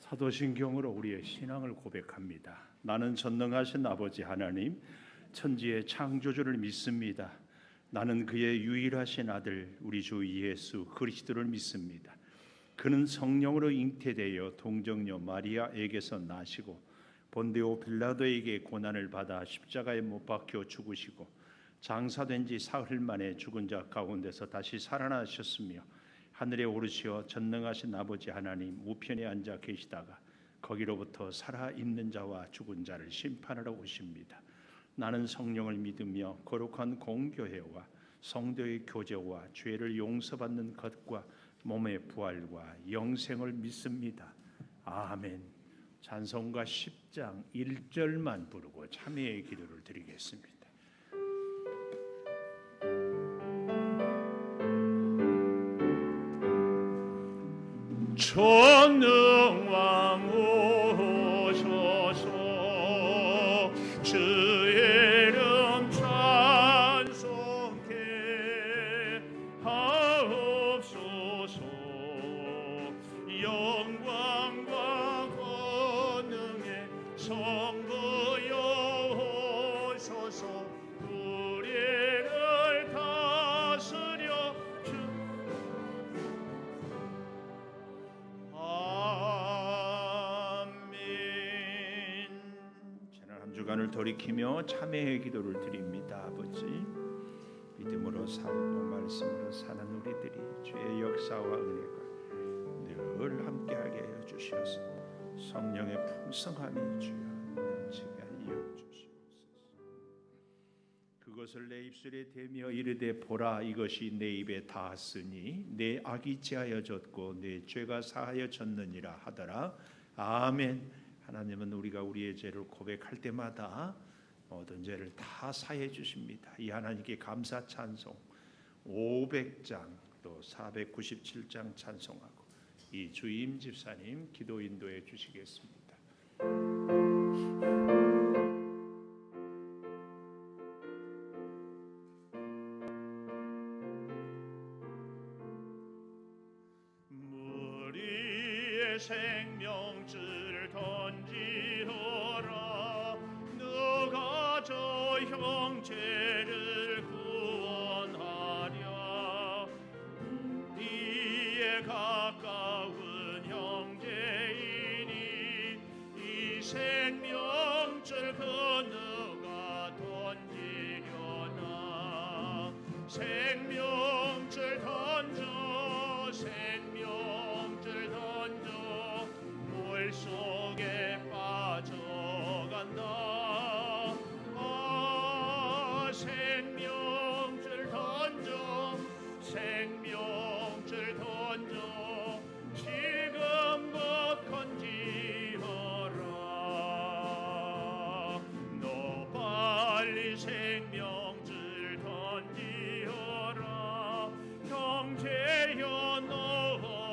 사도신경으로 우리의 신앙을 고백합니다. 나는 전능하신 아버지 하나님, 천지의 창조주를 믿습니다. 나는 그의 유일하신 아들 우리 주 예수 그리스도를 믿습니다. 그는 성령으로 잉태되어 동정녀 마리아에게서 나시고 본디오 빌라도에게 고난을 받아 십자가에 못 박혀 죽으시고 장사된 지 사흘 만에 죽은 자 가운데서 다시 살아나셨으며 하늘에 오르시어 전능하신 아버지 하나님 우편에 앉아 계시다가 거기로부터 살아있는 자와 죽은 자를 심판하러 오십니다. 나는 성령을 믿으며 거룩한 공교회와 성도의 교제와 죄를 용서받는 것과 몸의 부활과 영생을 믿습니다. 아멘. 찬송가 10장 1절만 부르고 참회의 기도를 드리겠습니다. 전능왕 오소서 주의 이름 찬송케 하옵소서. 영광과 권능의 성부여 오소서. 우리를 다스려 주간을 돌이키며 참회의 기도를 드립니다. 아버지, 믿음으로 살고 말씀으로 사는 우리들이 주의 역사와 은혜가 늘 함께하게 하여 주시옵소서. 성령의 풍성함이 주여 넘치게 하여 주시옵소서. 그것을 내 입술에 대며 이르되 보라, 이것이 내 입에 닿았으니 내 악이 지하여졌고 내 죄가 사하여졌느니라 하더라. 아멘. 하나님은 우리가 우리의 죄를 고백할 때마다 모든 죄를 다 사해 주십니다. 이 하나님께 감사 찬송 500장 또 497장 찬송하고 이 주임 집사님 기도 인도해 주시겠습니다. 무리의 생명줄 던지어라. 누가 저 형제를 구원하랴. 우리의 가까운 형제이니 이 생명줄 그 누가 던지려나. 생명줄 던져, 생명줄 던져, 물속에 빠져간다. 아, 생명줄 던져, 생명줄 던져, 지금 곧 건지어라. 너 빨리 생명줄 던지어라. 형제여 너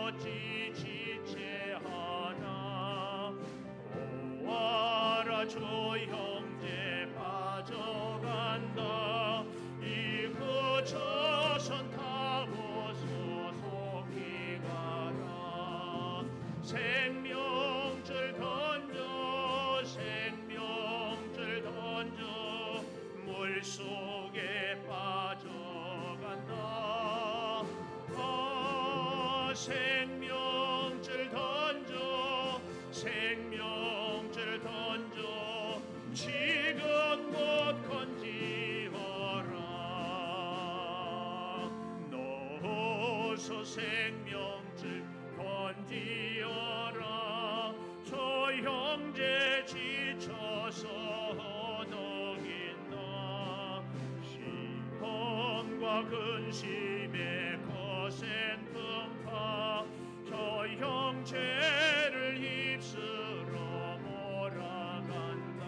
어찌 지체하나. 오와라 주 형제 빠져간다. 이그 저선 타고 소속히 가라. 생명줄 던져, 생명줄 던져, 물속에 빠져간다. 아, 생명줄 던져, 생명줄 던져, 지금 곧 건지어라. 너 어서 생명줄 건지어라. 저 형제 지쳐서 허덕인다. 시험과 근심의 거센 풍파 저 형제를 휩쓸어 몰아간다.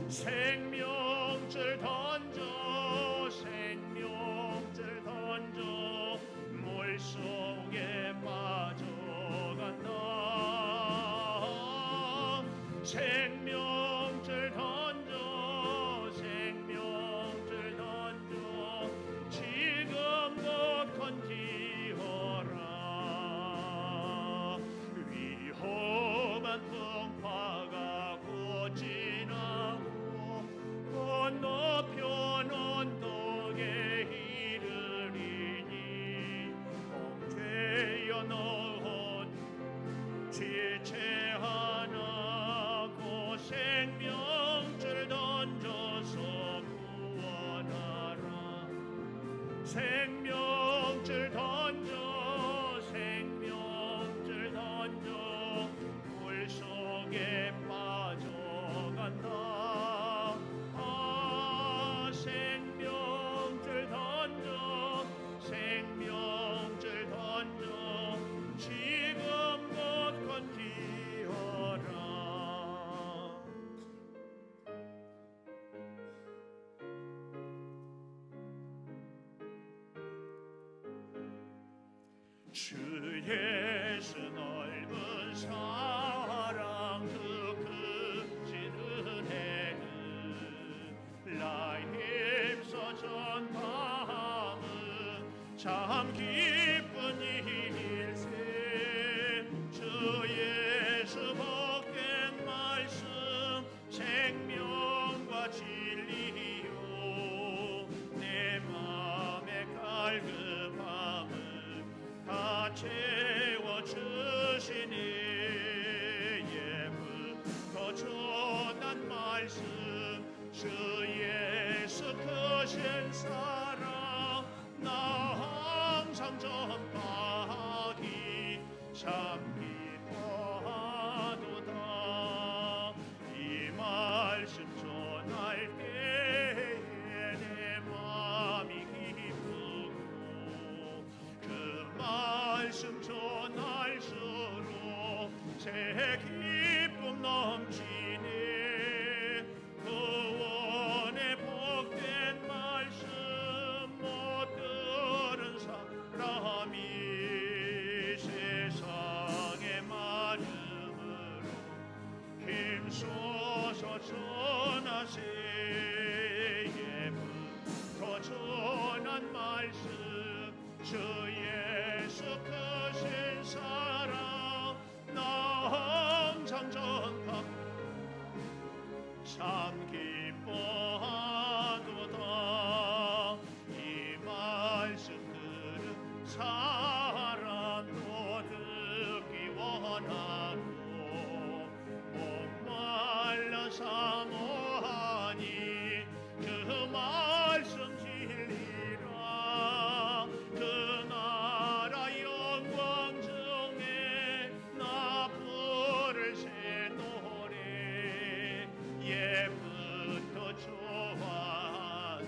생명줄 던져, 생명줄 던져, 물속에 빠져간다. 생명줄 던져, 생명줄 던져, 지금 곧 건지어라. 위험 예수 넓은 사랑 그 크신 은혜는 나 힘써 전함은 참 기쁜 일세. 주 예수 복된 말씀 생명과 진리요 내 맘에 갈급함을 다 채워주시니 예부터 전한 말씀 주 예수 크신 사랑 나 항상 전파하기 참 기뻐하도다. 이 말씀 전할 때에 내 마음이 기쁘고 그 말씀 전할수록 새 기쁨 넘치네. 구원의 복된 말씀 못 들은 사람이 세상의 마음으로 힘써서 전하세. 예부터 전한 말씀 주 예수 크신 사랑 나 항상 전파 참 기뻐하도다. 이 말씀 들은 사람도 듣기 원하고 목말라 사모하니 그 말씀 진리라. 그 나라 영광 중에 나 부를 새 노래 예부터 좋아하던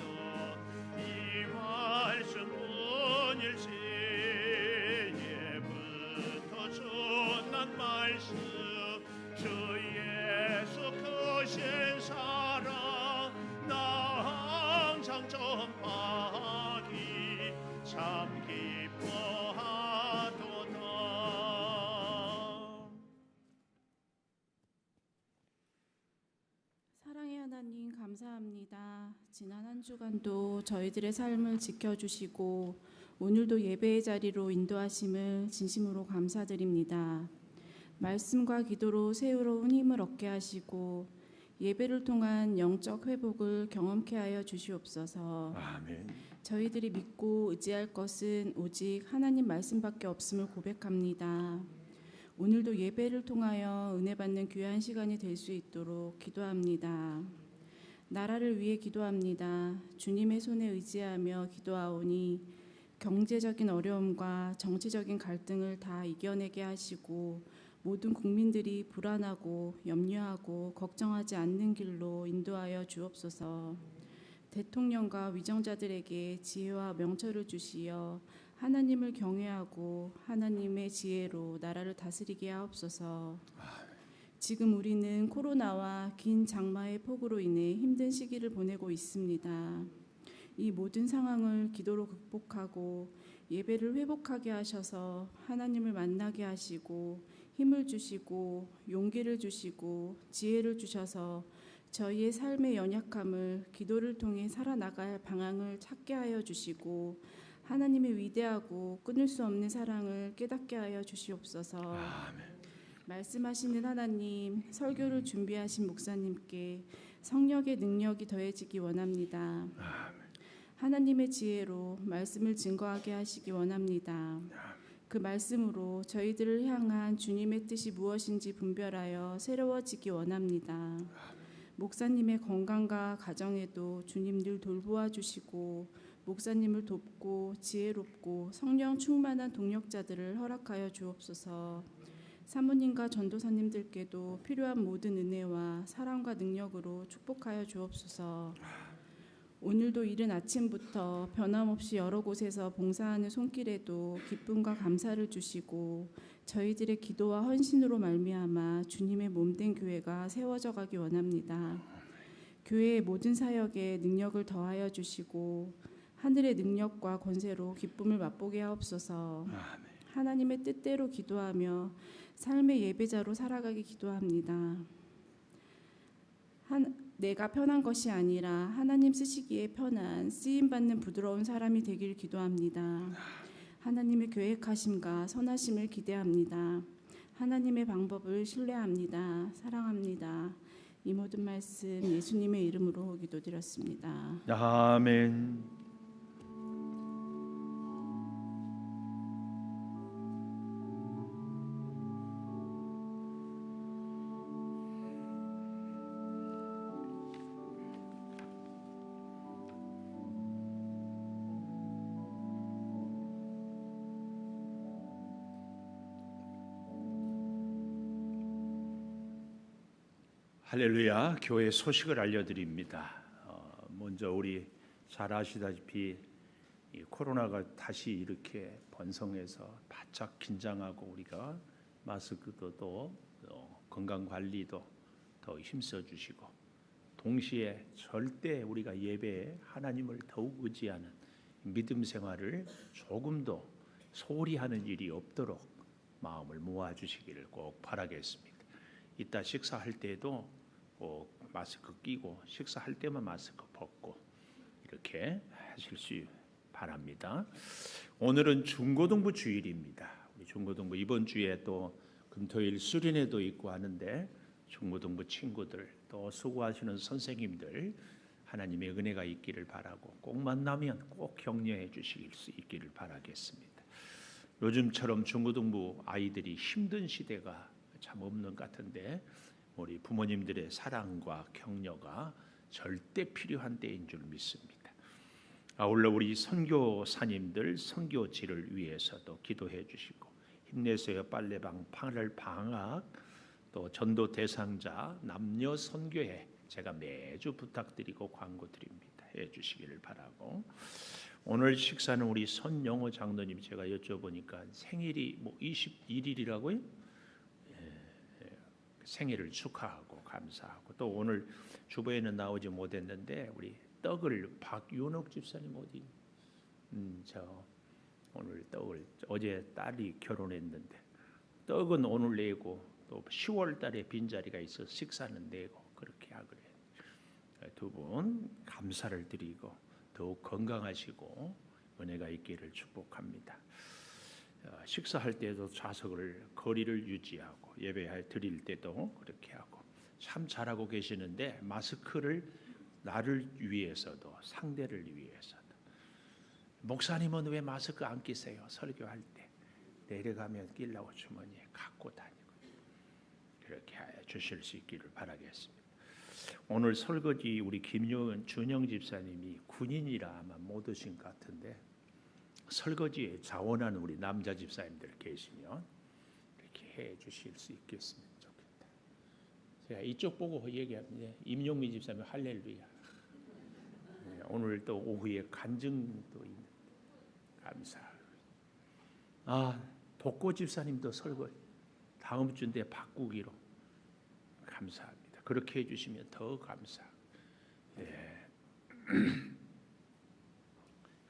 이 말씀뿐일세. 예부터 전한 말씀 주 예수 크신 사랑 나 항상 전파하기 참 기뻐하도다. 사랑의 하나님 감사합니다. 지난 한 주간도 저희들의 삶을 지켜주시고 오늘도 예배의 자리로 인도하심을 진심으로 감사드립니다. 말씀과 기도로 새로운 힘을 얻게 하시고 예배를 통한 영적 회복을 경험케 하여 주시옵소서. 아멘. 저희들이 믿고 의지할 것은 오직 하나님 말씀밖에 없음을 고백합니다. 오늘도 예배를 통하여 은혜 받는 귀한 시간이 될 수 있도록 기도합니다. 나라를 위해 기도합니다. 주님의 손에 의지하며 기도하오니 경제적인 어려움과 정치적인 갈등을 다 이겨내게 하시고 모든 국민들이 불안하고 염려하고 걱정하지 않는 길로 인도하여 주옵소서. 대통령과 위정자들에게 지혜와 명철을 주시어 하나님을 경외하고 하나님의 지혜로 나라를 다스리게 하옵소서. 지금 우리는 코로나와 긴 장마의 폭우로 인해 힘든 시기를 보내고 있습니다. 이 모든 상황을 기도로 극복하고 예배를 회복하게 하셔서 하나님을 만나게 하시고 힘을 주시고 용기를 주시고 지혜를 주셔서 저희의 삶의 연약함을 기도를 통해 살아나갈 방향을 찾게 하여 주시고 하나님의 위대하고 끊을 수 없는 사랑을 깨닫게 하여 주시옵소서. 아멘. 말씀하시는 하나님, 설교를 준비하신 목사님께 성령의 능력이 더해지기 원합니다. 아멘. 하나님의 지혜로 말씀을 증거하게 하시기 원합니다. 그 말씀으로 저희들을 향한 주님의 뜻이 무엇인지 분별하여 새로워지기 원합니다. 목사님의 건강과 가정에도 주님 늘 돌보아 주시고 목사님을 돕고 지혜롭고 성령 충만한 동력자들을 허락하여 주옵소서. 사모님과 전도사님들께도 필요한 모든 은혜와 사랑과 능력으로 축복하여 주옵소서. 오늘도 이른 아침부터 변함없이 여러 곳에서 봉사하는 손길에도 기쁨과 감사를 주시고 저희들의 기도와 헌신으로 말미암아 주님의 몸된 교회가 세워져 가기 원합니다. 교회의 모든 사역에 능력을 더하여 주시고 하늘의 능력과 권세로 기쁨을 맛보게 하옵소서. 하나님의 뜻대로 기도하며 삶의 예배자로 살아가기 기도합니다. 내가 편한 것이 아니라 하나님 쓰시기에 편한 쓰임받는 부드러운 사람이 되길 기도합니다. 하나님의 계획하심과 선하심을 기대합니다. 하나님의 방법을 신뢰합니다. 사랑합니다. 이 모든 말씀 예수님의 이름으로 기도드렸습니다. 아멘. 할렐루야. 교회 소식을 알려드립니다. 먼저 우리 잘 아시다시피 이 코로나가 다시 이렇게 번성해서 바짝 긴장하고 우리가 마스크도 또 건강관리도 더 힘써 주시고 동시에 절대 우리가 예배에 하나님을 더욱 의지하는 믿음 생활을 조금도 소홀히 하는 일이 없도록 마음을 모아주시기를 꼭 바라겠습니다. 이따 식사할 때도 꼭 마스크 끼고 식사할 때만 마스크 벗고 이렇게 하실 수 바랍니다. 오늘은 중고등부 주일입니다. 우리 중고등부 이번 주에 또 금토일 수련회도 있고 하는데 중고등부 친구들 또 수고하시는 선생님들 하나님의 은혜가 있기를 바라고 꼭 만나면 꼭 격려해 주실 수 있기를 바라겠습니다. 요즘처럼 중고등부 아이들이 힘든 시대가 참 없는 것 같은데 우리 부모님들의 사랑과 격려가 절대 필요한 때인 줄 믿습니다. 아울러 우리 선교사님들 선교지를 위해서도 기도해 주시고 힘내세요. 빨래방 8월 방학 또 전도 대상자 남녀 선교회 제가 매주 부탁드리고 광고 드립니다. 해 주시기를 바라고 오늘 식사는 우리 손영호 장로님 제가 여쭤보니까 생일이 21일이라고요? 생일을 축하하고 감사하고 또 오늘 주보에는 나오지 못했는데 우리 떡을 박윤옥 집사님 어디? 저 오늘 떡을 어제 딸이 결혼했는데 떡은 오늘 내고 또 10월 달에 빈자리가 있어 식사는 내고 그렇게 하기로 해요. 두 분 감사를 드리고 더욱 건강하시고 은혜가 있기를 축복합니다. 식사할 때도 좌석을 거리를 유지하고 예배 드릴 때도 그렇게 하고 참 잘하고 계시는데 마스크를 나를 위해서도 상대를 위해서도 목사님은 왜 마스크 안 끼세요? 설교할 때 내려가면 끼려고 주머니에 갖고 다니고 그렇게 해 주실 수 있기를 바라겠습니다. 오늘 설거지 우리 준영 집사님이 군인이라 아마 못 오신 것 같은데 설거지에 자원하는 우리 남자 집사님들 계시면 이렇게 해 주실 수 있겠으면 좋겠다. 제가 이쪽 보고 얘기합니다. 임용미 집사님 할렐루야. 오늘 또 오후에 간증도 있는 감사. 독고 집사님도 설거지 다음 주인데 바꾸기로 감사합니다. 그렇게 해주시면 더 감사. 네.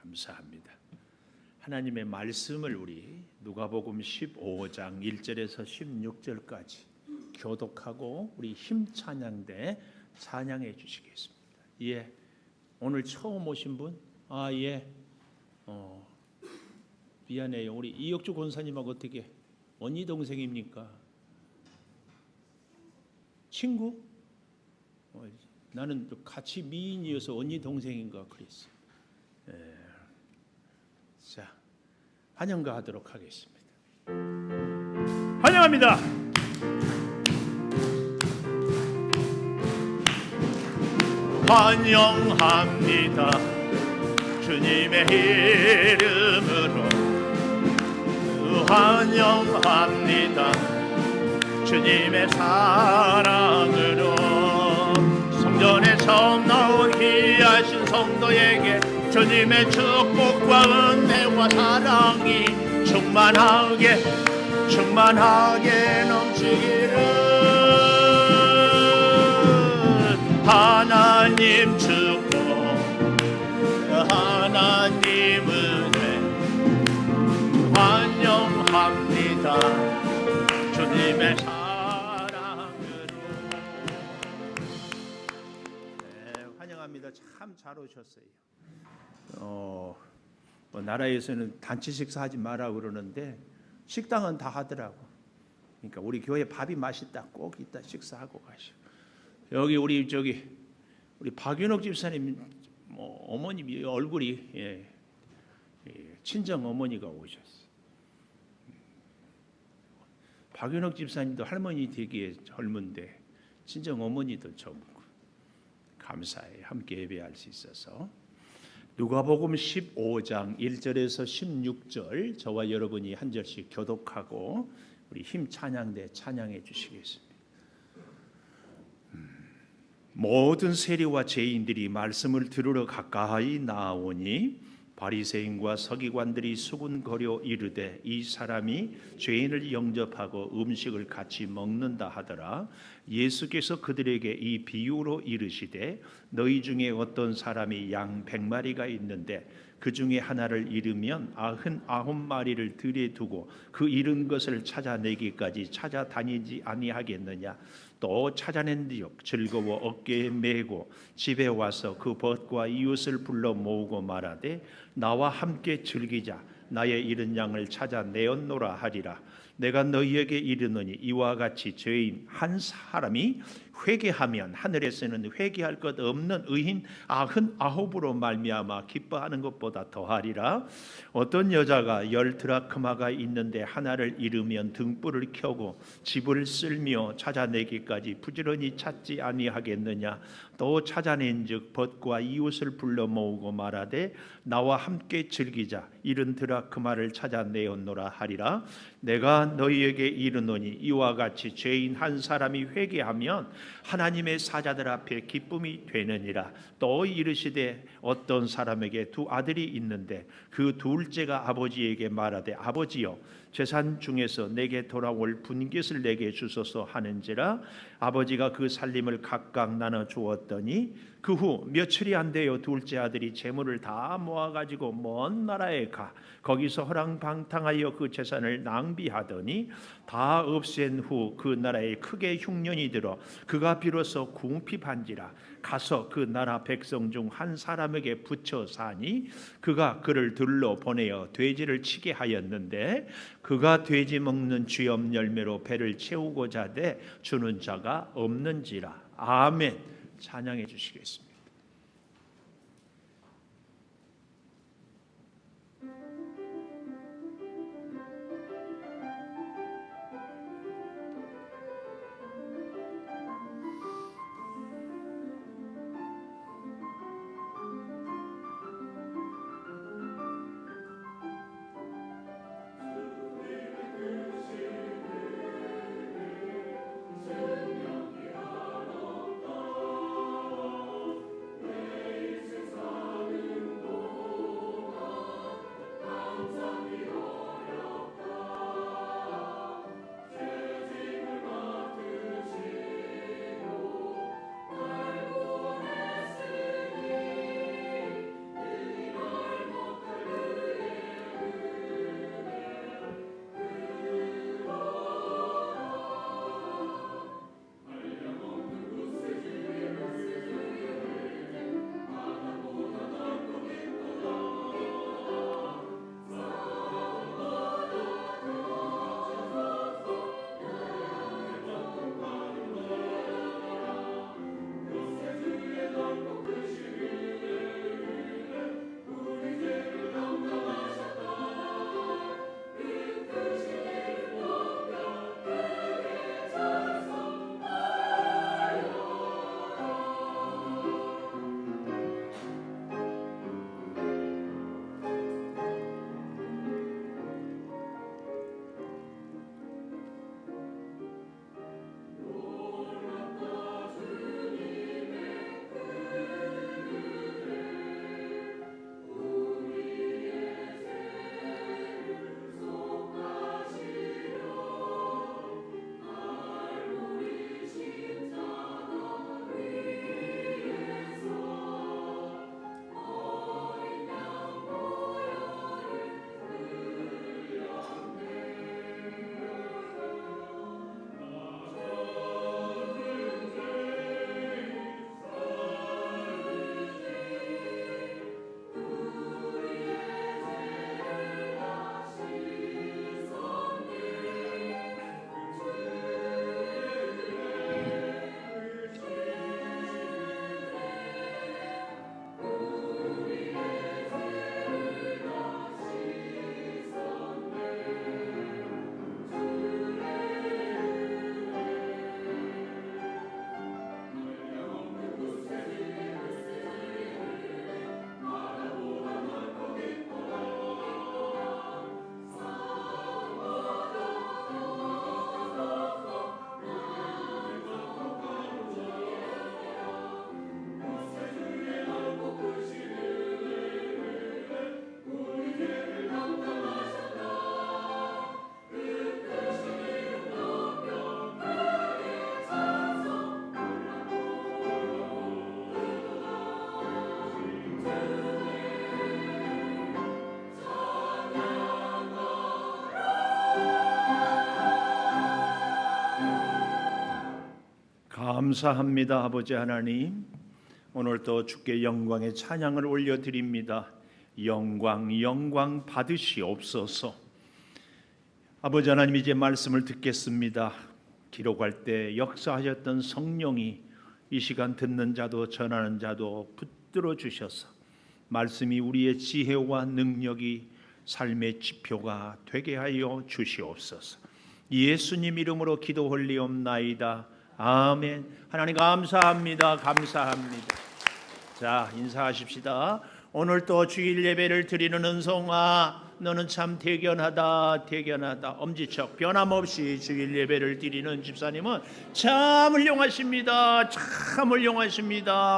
감사합니다. 하나님의 말씀을 우리 누가복음 15장 1절에서 16절까지 교독하고 우리 힘찬양대 찬양해 주시겠습니다. 예, 오늘 처음 오신 분? 예. 미안해요. 우리 이혁주 권사님하고 어떻게 언니 동생입니까? 친구? 나는 같이 미인이어서 언니 동생인가 그랬어. 자, 환영가 하도록 하겠습니다. 환영합니다. 환영합니다. 주님의 이름으로 환영합니다. 주님의 사랑으로 성전에 처음 나온 귀하신 성도에게 주님의 축복과 은혜와 사랑이 충만하게 넘치기를 하나님 축복 하나님 은혜 환영합니다. 환영합니다. 참 잘 오셨어요. 뭐 나라에서는 단체 식사하지 마라 그러는데 식당은 다 하더라고. 그러니까 우리 교회 밥이 맛있다. 꼭 이따 식사하고 가시오. 여기 우리 박윤옥 집사님 어머님 얼굴이 친정 어머니가 오셨어. 박윤옥 집사님도 할머니 되기에 젊은데 친정 어머니도 젊고 감사해요. 함께 예배할 수 있어서. 누가복음 15장 1절에서 16절 저와 여러분이 한 절씩 교독하고 우리 힘 찬양대 찬양해 주시겠습니다. 모든 세리와 죄인들이 말씀을 들으러 가까이 나오니 바리새인과 서기관들이 수군거려 이르되 이 사람이 죄인을 영접하고 음식을 같이 먹는다 하더라. 예수께서 그들에게 이 비유로 이르시되 너희 중에 어떤 사람이 양 100마리가 있는데 그 중에 하나를 잃으면 99마리를 들에 두고 그 잃은 것을 찾아내기까지 찾아다니지 아니하겠느냐. 또 찾아낸뒤 즐거워 어깨에 메고 집에 와서 그 벗과 이웃을 불러 모으고 말하되 나와 함께 즐기자. 나의 잃은 양을 찾아내었노라 하리라. 내가 너희에게 이르노니 이와 같이 죄인 한 사람이 회개하면 하늘에서는 회개할 것 없는 의인 99으로 말미암아 기뻐하는 것보다 더하리라. 어떤 여자가 10드라크마가 있는데 하나를 잃으면 등불을 켜고 집을 쓸며 찾아내기까지 부지런히 찾지 아니하겠느냐. 또 찾아낸즉 벗과 이웃을 불러 모으고 말하되 나와 함께 즐기자. 70드라크마를 찾아내었노라 하리라. 내가 너희에게 이르노니 이와 같이 죄인 한 사람이 회개하면 하나님의 사자들 앞에 기쁨이 되느니라. 또 이르시되 어떤 사람에게 두 아들이 있는데 그 둘째가 아버지에게 말하되 아버지여 재산 중에서 내게 돌아올 분깃을 내게 주소서 하는지라. 아버지가 그 살림을 각각 나눠 주었더니 그 후 며칠이 안 되어 둘째 아들이 재물을 다 모아가지고 먼 나라에 가 거기서 허랑방탕하여 그 재산을 낭비하더니 다 없앤 후 그 나라에 크게 흉년이 들어 그가 비로소 궁핍한지라. 가서 그 나라 백성 중 한 사람에게 붙여 사니 그가 그를 들러 보내어 돼지를 치게 하였는데 그가 돼지 먹는 쥐염 열매로 배를 채우고자 하되 주는 자가 없는지라. 아멘. 찬양해 주시겠습니다. 감사합니다. 아버지 하나님, 오늘도 주께 영광의 찬양을 올려드립니다. 영광 받으시옵소서. 아버지 하나님, 이제 말씀을 듣겠습니다. 기록할 때 역사하셨던 성령이 이 시간 듣는 자도 전하는 자도 붙들어 주셔서 말씀이 우리의 지혜와 능력이 삶의 지표가 되게 하여 주시옵소서. 예수님 이름으로 기도 올리옵나이다. 아멘. 하나님 감사합니다. 자, 인사하십시다. 오늘 또 주일 예배를 드리는 은송아, 너는 참 대견하다. 엄지척 변함없이 주일 예배를 드리는 집사님은 참 훌륭하십니다.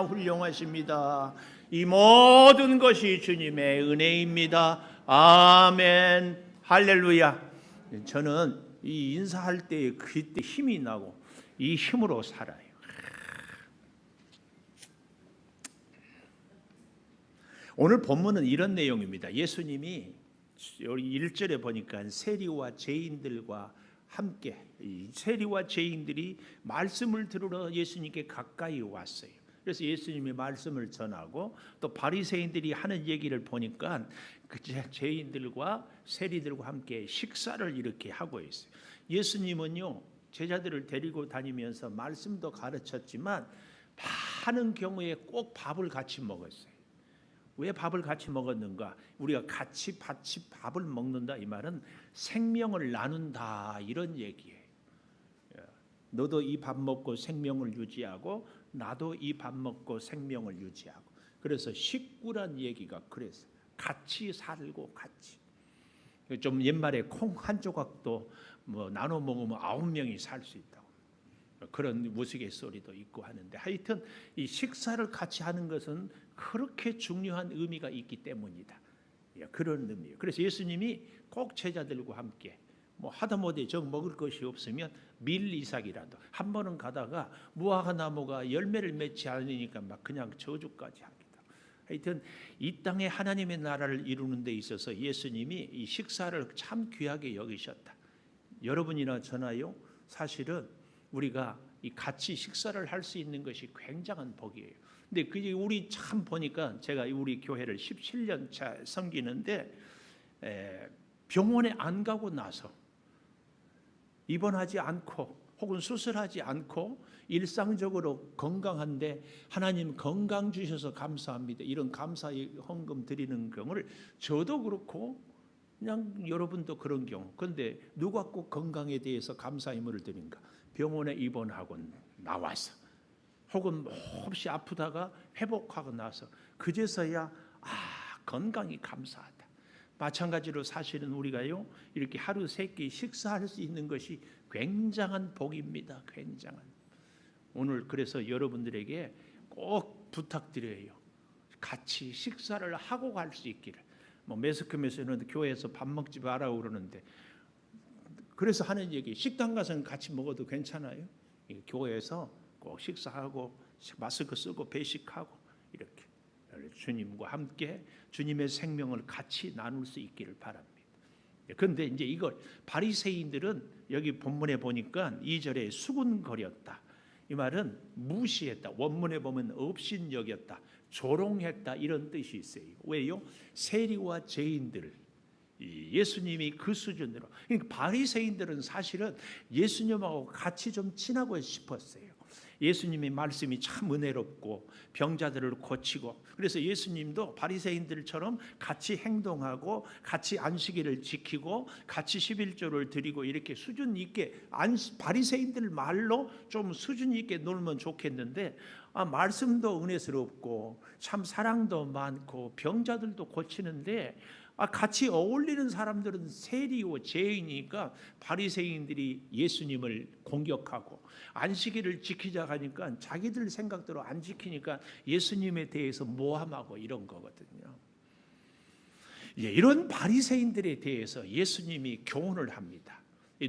훌륭하십니다. 이 모든 것이 주님의 은혜입니다. 아멘. 할렐루야. 저는 이 인사할 때 그때 힘이 나고 이 힘으로 살아요. 오늘 본문은 이런 내용입니다. 예수님이 여기 1절에 보니까 세리와 죄인들과 함께, 세리와 죄인들이 말씀을 들으러 예수님께 가까이 왔어요. 그래서 예수님이 말씀을 전하고 또 바리새인들이 하는 얘기를 보니까 그 죄인들과 세리들과 함께 식사를 이렇게 하고 있어요. 예수님은요, 제자들을 데리고 다니면서 말씀도 가르쳤지만 많은 경우에 꼭 밥을 같이 먹었어요. 왜 밥을 같이 먹었는가? 우리가 같이 밥을 먹는다, 이 말은 생명을 나눈다, 이런 얘기예요. 너도 이 밥 먹고 생명을 유지하고 나도 이 밥 먹고 생명을 유지하고. 그래서 식구란 얘기가 그래서 같이 살고 같이. 좀 옛말에 콩 한 조각도 뭐 나눠 먹으면 9명이 살 수 있다고, 그런 우스갯소리도 있고 하는데, 하여튼 이 식사를 같이 하는 것은 그렇게 중요한 의미가 있기 때문이다. 그런 의미예요. 그래서 예수님이 꼭 제자들과 함께 뭐 하다못해 정 먹을 것이 없으면 밀 이삭이라도 한 번은 가다가 무화과 나무가 열매를 맺지 않으니까 막 그냥 저주까지 합니다. 하여튼 이 땅에 하나님의 나라를 이루는 데 있어서 예수님이 이 식사를 참 귀하게 여기셨다. 여러분이나 저나요, 사실은 우리가 이 같이 식사를 할 수 있는 것이 굉장한 복이에요. 근데 그 우리 참 보니까, 제가 우리 교회를 17년 차 섬기는데 병원에 안 가고 나서 입원하지 않고 혹은 수술하지 않고 일상적으로 건강한데 하나님 건강 주셔서 감사합니다, 이런 감사의 헌금 드리는 경우를 저도 그렇고 그냥 여러분도 그런 경우. 그런데 누가 꼭 건강에 대해서 감사 의무를 드린가? 병원에 입원하고 나와서 혹은 몹시 아프다가 회복하고 나서 그제서야 건강이 감사하다. 마찬가지로 사실은 우리가요, 이렇게 하루 3끼 식사할 수 있는 것이 굉장한 복입니다. 굉장한. 오늘 그래서 여러분들에게 꼭 부탁드려요. 같이 식사를 하고 갈 수 있기를. 뭐 매스컴에서는 교회에서 밥 먹지 말라고 그러는데, 그래서 하는 얘기, 식당 가서는 같이 먹어도 괜찮아요. 교회에서 꼭 식사하고 마스크 쓰고 배식하고 이렇게 주님과 함께 주님의 생명을 같이 나눌 수 있기를 바랍니다. 그런데 이제 이걸 바리새인들은 여기 본문에 보니까 2절에 수군거렸다. 이 말은 무시했다. 원문에 보면 업신여겼다, 조롱했다, 이런 뜻이 있어요. 왜요? 세리와 죄인들, 예수님이 그 수준으로. 그러니까 바리새인들은 사실은 예수님하고 같이 좀 친하고 싶었어요. 예수님의 말씀이 참 은혜롭고 병자들을 고치고, 그래서 예수님도 바리새인들처럼 같이 행동하고 같이 안식일을 지키고 같이 11조를 드리고 이렇게 수준 있게, 바리새인들 말로 좀 수준 있게 놀면 좋겠는데, 말씀도 은혜스럽고 참 사랑도 많고 병자들도 고치는데 같이 어울리는 사람들은 세리와 죄인이니까 바리새인들이 예수님을 공격하고, 안식일을 지키자 하니까 자기들 생각대로 안 지키니까 예수님에 대해서 모함하고 이런 거거든요. 이런 바리새인들에 대해서 예수님이 교훈을 합니다.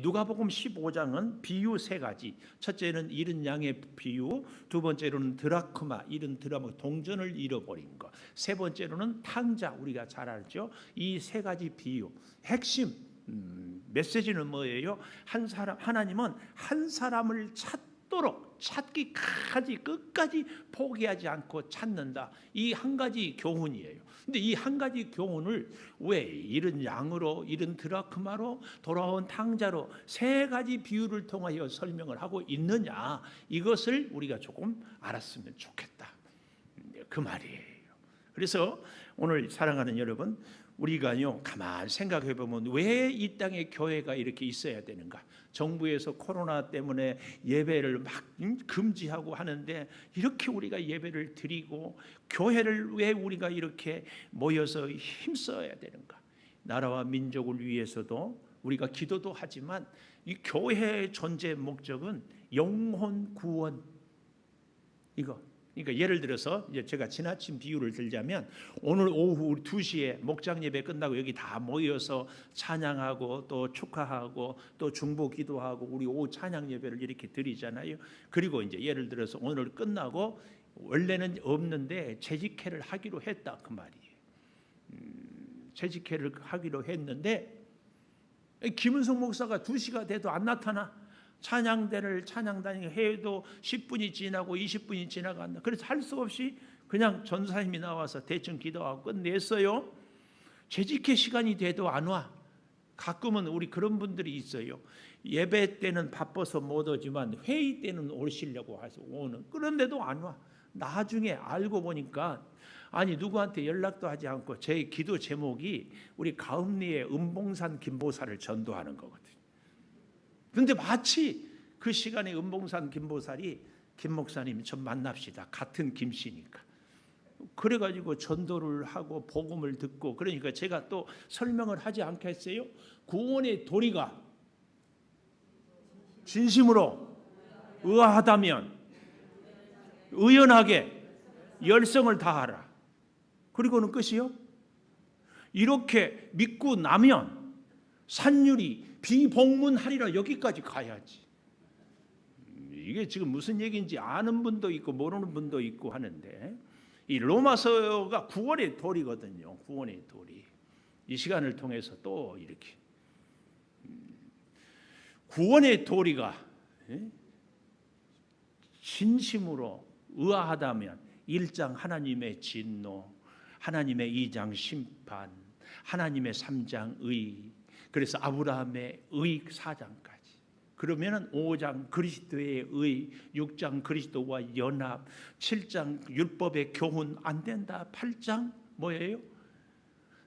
누가복음 15장은 비유 3가지. 첫째는 잃은 양의 비유, 두 번째로는 드라크마, 잃은 드라크마, 동전을 잃어버린 것, 세 번째로는 탕자, 우리가 잘 알죠. 이 3가지 비유, 핵심 메시지는 뭐예요? 하나님은 한 사람을 찾기까지 끝까지 포기하지 않고 찾는다. 이 한 가지 교훈이에요. 근데 이 한 가지 교훈을 왜 이런 양으로, 이런 드라크마로, 돌아온 탕자로 세 가지 비유를 통하여 설명을 하고 있느냐, 이것을 우리가 조금 알았으면 좋겠다, 그 말이에요. 그래서 오늘 사랑하는 여러분, 우리가요 가만 생각해 보면 왜 이 땅에 교회가 이렇게 있어야 되는가? 정부에서 코로나 때문에 예배를 막 금지하고 하는데 이렇게 우리가 예배를 드리고 교회를 왜 우리가 이렇게 모여서 힘써야 되는가? 나라와 민족을 위해서도 우리가 기도도 하지만 이 교회의 존재 목적은 영혼 구원. 그러니까 예를 들어서 이제 제가 지나친 비유를 들자면 오늘 오후 2시에 목장 예배 끝나고 여기 다 모여서 찬양하고 또 축하하고 또 중보 기도하고 우리 오후 찬양 예배를 이렇게 드리잖아요. 그리고 이제 예를 들어서 오늘 끝나고 원래는 없는데 재직회를 하기로 했다, 그 말이에요. 재직회를 하기로 했는데 김은성 목사가 2시가 돼도 안 나타나. 찬양대를 찬양단이 해도 10분이 지나고 20분이 지나간다. 그래서 할 수 없이 그냥 전사님이 나와서 대충 기도하고 끝냈어요. 재직회 시간이 돼도 안 와. 가끔은 우리 그런 분들이 있어요. 예배 때는 바빠서 못 오지만 회의 때는 오시려고 해서 오는. 그런데도 안 와. 나중에 알고 보니까 아니 누구한테 연락도 하지 않고 제 기도 제목이 우리 가음리의 은봉산 김보살을 전도하는 거거든요. 그런데 마치 그 시간에 은봉산 김보살이 김 목사님 좀 만납시다. 같은 김씨니까. 그래가지고 전도를 하고 복음을 듣고 그러니까 제가 또 설명을 하지 않겠어요? 구원의 도리가 진심으로 의아하다면 의연하게 열성을 다하라. 그리고는 끝이요. 이렇게 믿고 나면 산율이 비복문하리라. 여기까지 가야지. 이게 지금 무슨 얘기인지 아는 분도 있고 모르는 분도 있고 하는데 이 로마서가 구원의 도리거든요. 구원의 도리. 이 시간을 통해서 또 이렇게 구원의 도리가 진심으로 의아하다면 1장 하나님의 진노, 하나님의 2장 심판, 하나님의 3장 의, 그래서 아브라함의 의 4장까지. 그러면은 5장 그리스도의 의, 6장 그리스도와 연합, 7장 율법의 교훈 안 된다. 8장 뭐예요?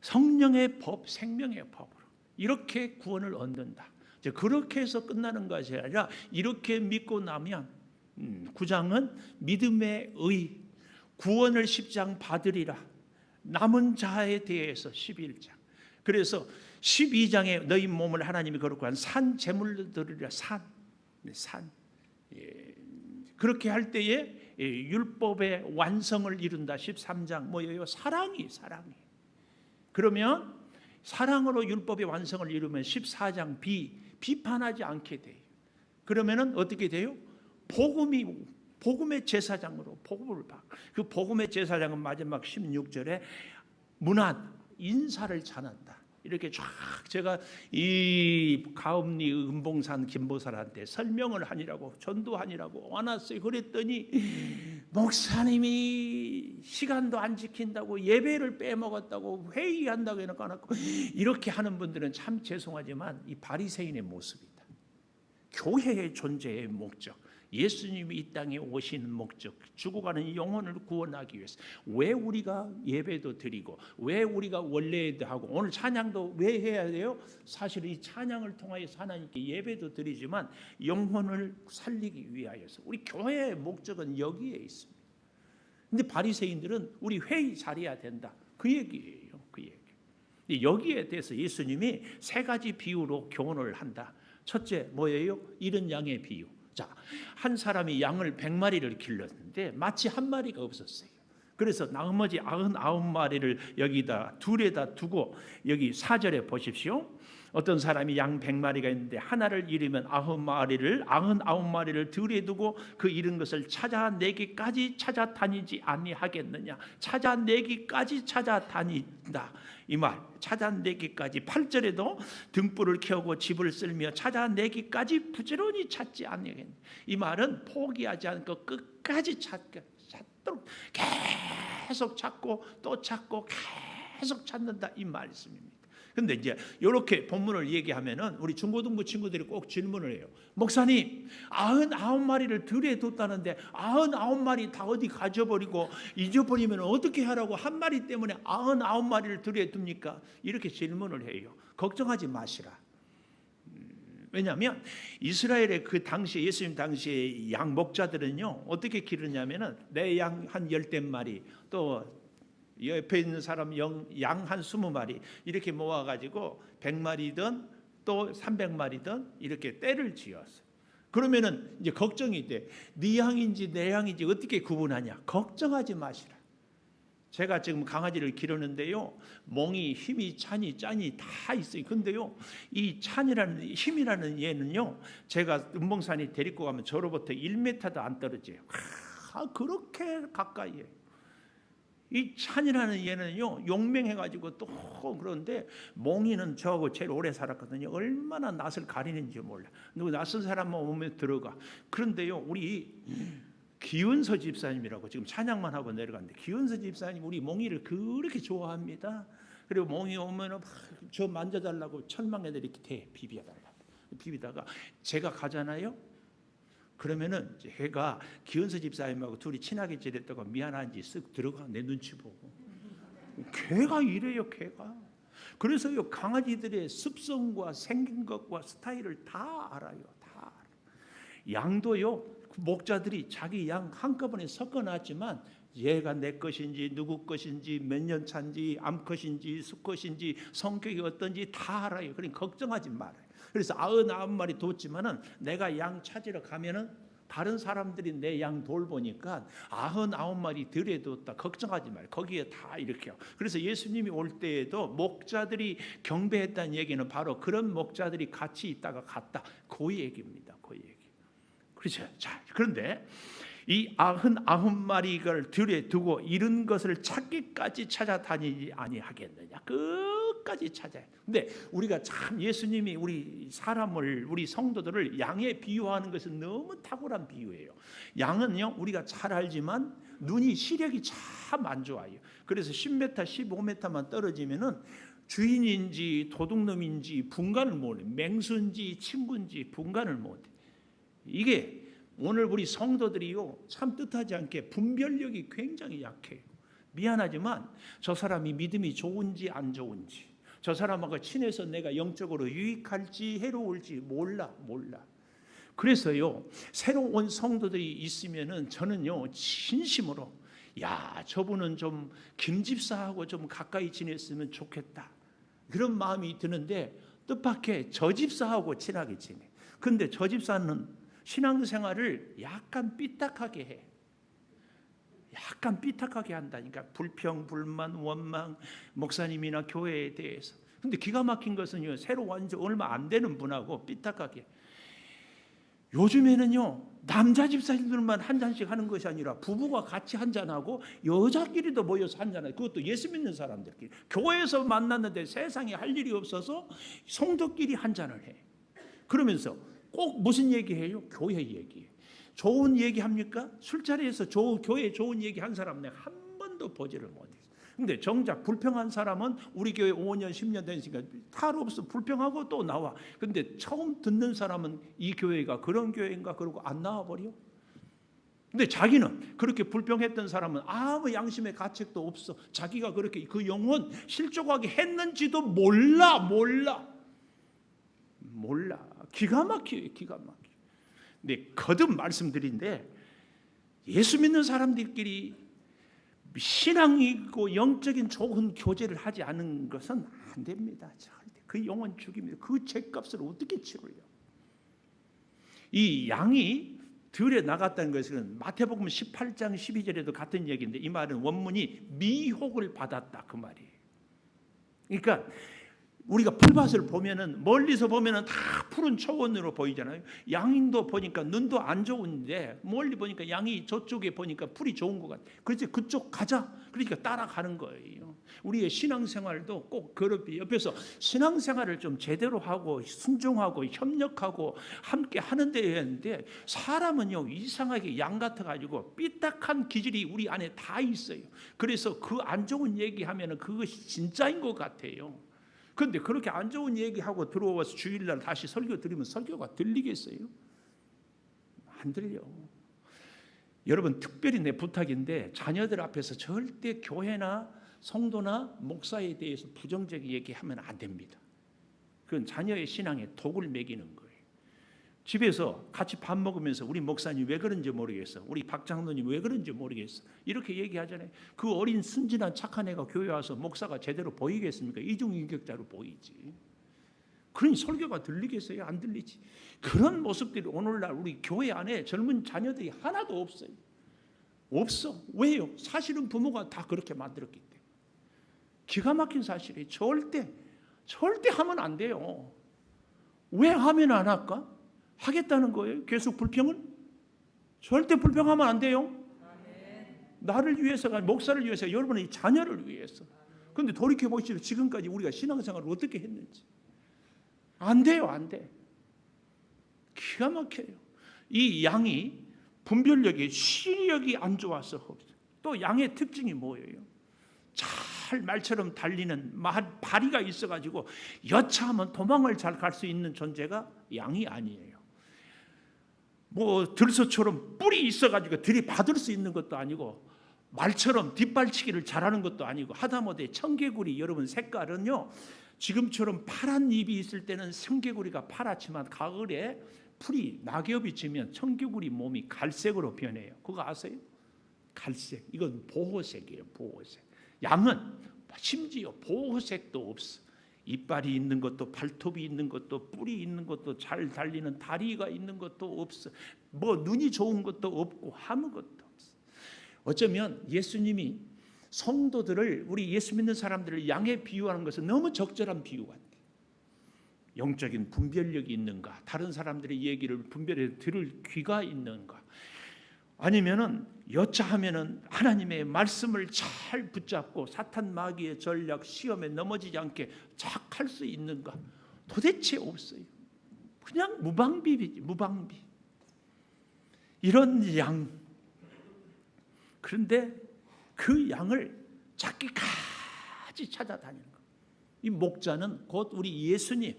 성령의 법, 생명의 법으로 이렇게 구원을 얻는다. 이제 그렇게 해서 끝나는 것이 아니라 이렇게 믿고 나면 9장은 믿음의 의, 구원을 10장 받으리라. 남은 자에 대해서 11장. 그래서 12장에 너희 몸을 하나님이 거룩한 산 제물로 드리라. 산. 그렇게 할 때에 율법의 완성을 이룬다. 13장 뭐예요? 사랑이. 그러면 사랑으로 율법의 완성을 이루면 14장 비판하지 않게 돼요. 그러면은 어떻게 돼요? 복음의 제사장으로 복음을 받고, 그 복음의 제사장은 마지막 16절에 문안 인사를 전한다. 이렇게 쫙 제가 이 가음리 은봉산 김보살한테 설명을 하니라고 전도하니라고 와놨어요. 그랬더니 목사님이 시간도 안 지킨다고 예배를 빼먹었다고 회의한다고 해놓고 이렇게 하는 분들은 참 죄송하지만 이 바리새인의 모습이다. 교회의 존재의 목적, 예수님이 이 땅에 오신 목적, 죽어가는 영혼을 구원하기 위해서 왜 우리가 예배도 드리고 왜 우리가 원래도 하고 오늘 찬양도 왜 해야 돼요? 사실 이 찬양을 통하여서 하나님께 예배도 드리지만 영혼을 살리기 위하여서 우리 교회의 목적은 여기에 있습니다. 근데 바리새인들은 우리 회의 잘해야 된다. 그 얘기예요. 그 얘기. 여기에 대해서 예수님이 세 가지 비유로 교훈을 한다. 첫째 뭐예요? 이른 양의 비유. 자, 한 사람이 양을 100마리를 길렀는데 마치 한 마리가 없었어요. 그래서 나머지 99마리를 여기다 둘에다 두고 여기 4절에 보십시오. 어떤 사람이 양 100마리가 있는데 하나를 잃으면 99마리를 들에 두고 그 잃은 것을 찾아내기까지 찾아다니지 아니하겠느냐. 찾아내기까지 찾아다닌다. 이 말 찾아내기까지 8절에도 등불을 켜고 집을 쓸며 찾아내기까지 부지런히 찾지 아니하겠느냐. 이 말은 포기하지 않고 끝까지 찾도록 계속 찾고 또 찾고 계속 찾는다 이 말씀입니다. 근데 이제 이렇게 본문을 얘기하면은 우리 중고등부 친구들이 꼭 질문을 해요. 목사님, 99마리를 들에 뒀다는데 99마리 다 어디 가져버리고 잊어버리면 어떻게 하라고 한 마리 때문에 99마리를 들에 둡니까? 이렇게 질문을 해요. 걱정하지 마시라. 왜냐하면 이스라엘의 그 당시에 예수님 당시에 양 목자들은요 어떻게 기르냐면은 내 양 한 10마리 또 옆에 있는 사람 양 한 20마리 이렇게 모아가지고 100마리든 또 300마리든 이렇게 떼를 지었어. 그러면은 이제 걱정이 돼. 네 양인지 내 양인지 어떻게 구분하냐? 걱정하지 마시라. 제가 지금 강아지를 기르는데요, 몽이 힘이 찬이 짠이 다 있어요. 근데요, 이 찬이라는 힘이라는 얘는요, 제가 은봉산에 데리고 가면 저로부터 1m도 안 떨어져요. 그렇게 가까이에. 이 찬이라는 얘는요 용맹해가지고 또 그런데 몽이는 저하고 제일 오래 살았거든요. 얼마나 낯을 가리는지 몰라. 누구 낯선 사람만 오면 들어가. 그런데요 우리 기은서 집사님이라고 지금 찬양만 하고 내려갔는데 기은서 집사님 우리 몽이를 그렇게 좋아합니다. 그리고 몽이 오면은 저 만져달라고 천망에들 이렇게 비벼달라고 비비다가 제가 가잖아요. 그러면은 해가 기은서 집사님하고 둘이 친하게 지냈다고 미안한지 쓱 들어가 내 눈치 보고. 개가 이래요, 개가. 그래서요 강아지들의 습성과 생긴 것과 스타일을 다 알아요, 다 알아. 양도요 목자들이 자기 양 한꺼번에 섞어놨지만 얘가 내 것인지 누구 것인지 몇 년 차인지 암컷인지 수컷인지 성격이 어떤지 다 알아요. 그러니까 걱정하지 말아요. 그래서 99마리 뒀지만은 내가 양 찾으러 가면은 다른 사람들이 내 양 돌보니까 99마리 들에 뒀다. 걱정하지 말아요. 거기에 다 이렇게요. 그래서 예수님이 올 때에도 목자들이 경배했다는 얘기는 바로 그런 목자들이 같이 있다가 갔다. 그 얘기입니다. 그 얘기. 그렇죠. 자, 그런데 이 99마리를 들에 두고 잃은 것을 찾기까지 찾아다니지 아니하겠느냐. 끝까지 찾아요. 근데 우리가 참 예수님이 우리 사람을 우리 성도들을 양에 비유하는 것은 너무 탁월한 비유예요. 양은요 우리가 잘 알지만 눈이 시력이 참 안 좋아요. 그래서 10m 15m만 떨어지면은 주인인지 도둑놈인지 분간을 못해. 맹수인지 친구인지 분간을 못해. 이게 오늘 우리 성도들이요 참 뜻하지 않게 분별력이 굉장히 약해요. 미안하지만 저 사람이 믿음이 좋은지 안 좋은지, 저 사람하고 친해서 내가 영적으로 유익할지 해로울지 몰라. 그래서요 새로 온 성도들이 있으면은 저는요 진심으로 야 저분은 좀 김 집사하고 좀 가까이 지냈으면 좋겠다 그런 마음이 드는데 뜻밖의 저 집사하고 친하게 지내. 근데 저 집사는 신앙생활을 약간 삐딱하게 해. 약간 삐딱하게 한다니까. 불평, 불만, 원망, 목사님이나 교회에 대해서. 근데 기가 막힌 것은요, 새로 완전 얼마 안 되는 분하고 삐딱하게. 요즘에는요, 남자 집사님들만 한 잔씩 하는 것이 아니라 부부가 같이 한 잔하고 여자끼리도 모여서 한 잔하고, 그것도 예수 믿는 사람들끼리. 교회에서 만났는데 세상에 할 일이 없어서 성도끼리 한 잔을 해. 그러면서 꼭 무슨 얘기해요? 교회 얘기. 좋은 얘기 합니까? 술자리에서 교회 좋은 얘기 한 사람 내가 한 번도 보지를 못했어요. 근데 정작 불평한 사람은 우리 교회 5년 10년 되니까 탈 없어 불평하고 또 나와. 근데 처음 듣는 사람은 이 교회가 그런 교회인가 그러고 안 나와버려. 근데 자기는 그렇게 불평했던 사람은 아무 양심의 가책도 없어. 자기가 그렇게 그 영혼 실족하게 했는지도 몰라. 기가 막혀요. 기가 막혀. 근데 거듭 말씀드린데 예수 믿는 사람들끼리 신앙이고 영적인 좋은 교제를 하지 않은 것은 안 됩니다. 절대. 그 영혼 죽입니다. 그 죄값을 어떻게 치러요? 이 양이 들에 나갔다는 것은 마태복음 18장 12절에도 같은 얘기인데 이 말은 원문이 미혹을 받았다 그 말이에요. 그러니까 우리가 풀밭을 보면은 멀리서 보면은 다 푸른 초원으로 보이잖아요. 양도 보니까 눈도 안 좋은데 멀리 보니까 양이 저쪽에 보니까 풀이 좋은 것 같아. 그래서 그쪽 가자. 그러니까 따라가는 거예요. 우리의 신앙생활도 꼭 그렇게 옆에서 신앙생활을 좀 제대로 하고 순종하고 협력하고 함께 하는 데였는데 사람은요 이상하게 양 같아가지고 삐딱한 기질이 우리 안에 다 있어요. 그래서 그 안 좋은 얘기하면은 그것이 진짜인 것 같아요. 그런데 그렇게 안 좋은 얘기하고 들어와서 주일날 다시 설교 드리면 설교가 들리겠어요? 안 들려. 여러분 특별히 내 부탁인데 자녀들 앞에서 절대 교회나 성도나 목사에 대해서 부정적인 얘기하면 안 됩니다. 그건 자녀의 신앙에 독을 매기는 거예요. 집에서 같이 밥 먹으면서 우리 목사님 왜 그런지 모르겠어. 우리 박 장로님 왜 그런지 모르겠어. 이렇게 얘기하잖아요. 그 어린 순진한 착한 애가 교회 와서 목사가 제대로 보이겠습니까? 이중인격자로 보이지. 그러니 설교가 들리겠어요? 안 들리지. 그런 모습들이 오늘날 우리 교회 안에 젊은 자녀들이 하나도 없어요. 없어. 왜요? 사실은 부모가 다 그렇게 만들었기 때문에. 기가 막힌 사실이에요. 절대 하면 안 돼요. 왜 하면 안 할까? 하겠다는 거예요. 계속 불평을? 절대 불평하면 안 돼요. 나를 위해서가 목사를 위해서 여러분의 자녀를 위해서. 그런데 돌이켜 보시죠. 지금까지 우리가 신앙생활을 어떻게 했는지. 안 돼요. 안 돼. 기가 막혀요. 이 양이 분별력이 시력이 안 좋아서 또 양의 특징이 뭐예요? 잘 말처럼 달리는 바리가 있어가지고 여차하면 도망을 잘 갈 수 있는 존재가 양이 아니에요. 뭐 들소처럼 뿔이 있어가지고 들이받을 수 있는 것도 아니고 말처럼 뒷발치기를 잘하는 것도 아니고 하다못해 청개구리 여러분 색깔은요 지금처럼 파란 잎이 있을 때는 청개구리가 파랗지만 가을에 풀이 낙엽이 지면 청개구리 몸이 갈색으로 변해요. 그거 아세요? 갈색. 이건 보호색이에요. 보호색. 양은 심지어 보호색도 없어. 이빨이 있는 것도 발톱이 있는 것도 뿔이 있는 것도 잘 달리는 다리가 있는 것도 없어. 뭐 눈이 좋은 것도 없고 아무것도 없어. 어쩌면 예수님이 성도들을 우리 예수 믿는 사람들을 양에 비유하는 것은 너무 적절한 비유 같아요. 영적인 분별력이 있는가? 다른 사람들의 얘기를 분별해 들을 귀가 있는가? 아니면은 여차하면은 하나님의 말씀을 잘 붙잡고 사탄 마귀의 전략 시험에 넘어지지 않게 착할 수 있는가? 도대체 없어요. 그냥 무방비지, 무방비. 이런 양. 그런데 그 양을 찾기까지 찾아다니는 거. 이 목자는 곧 우리 예수님,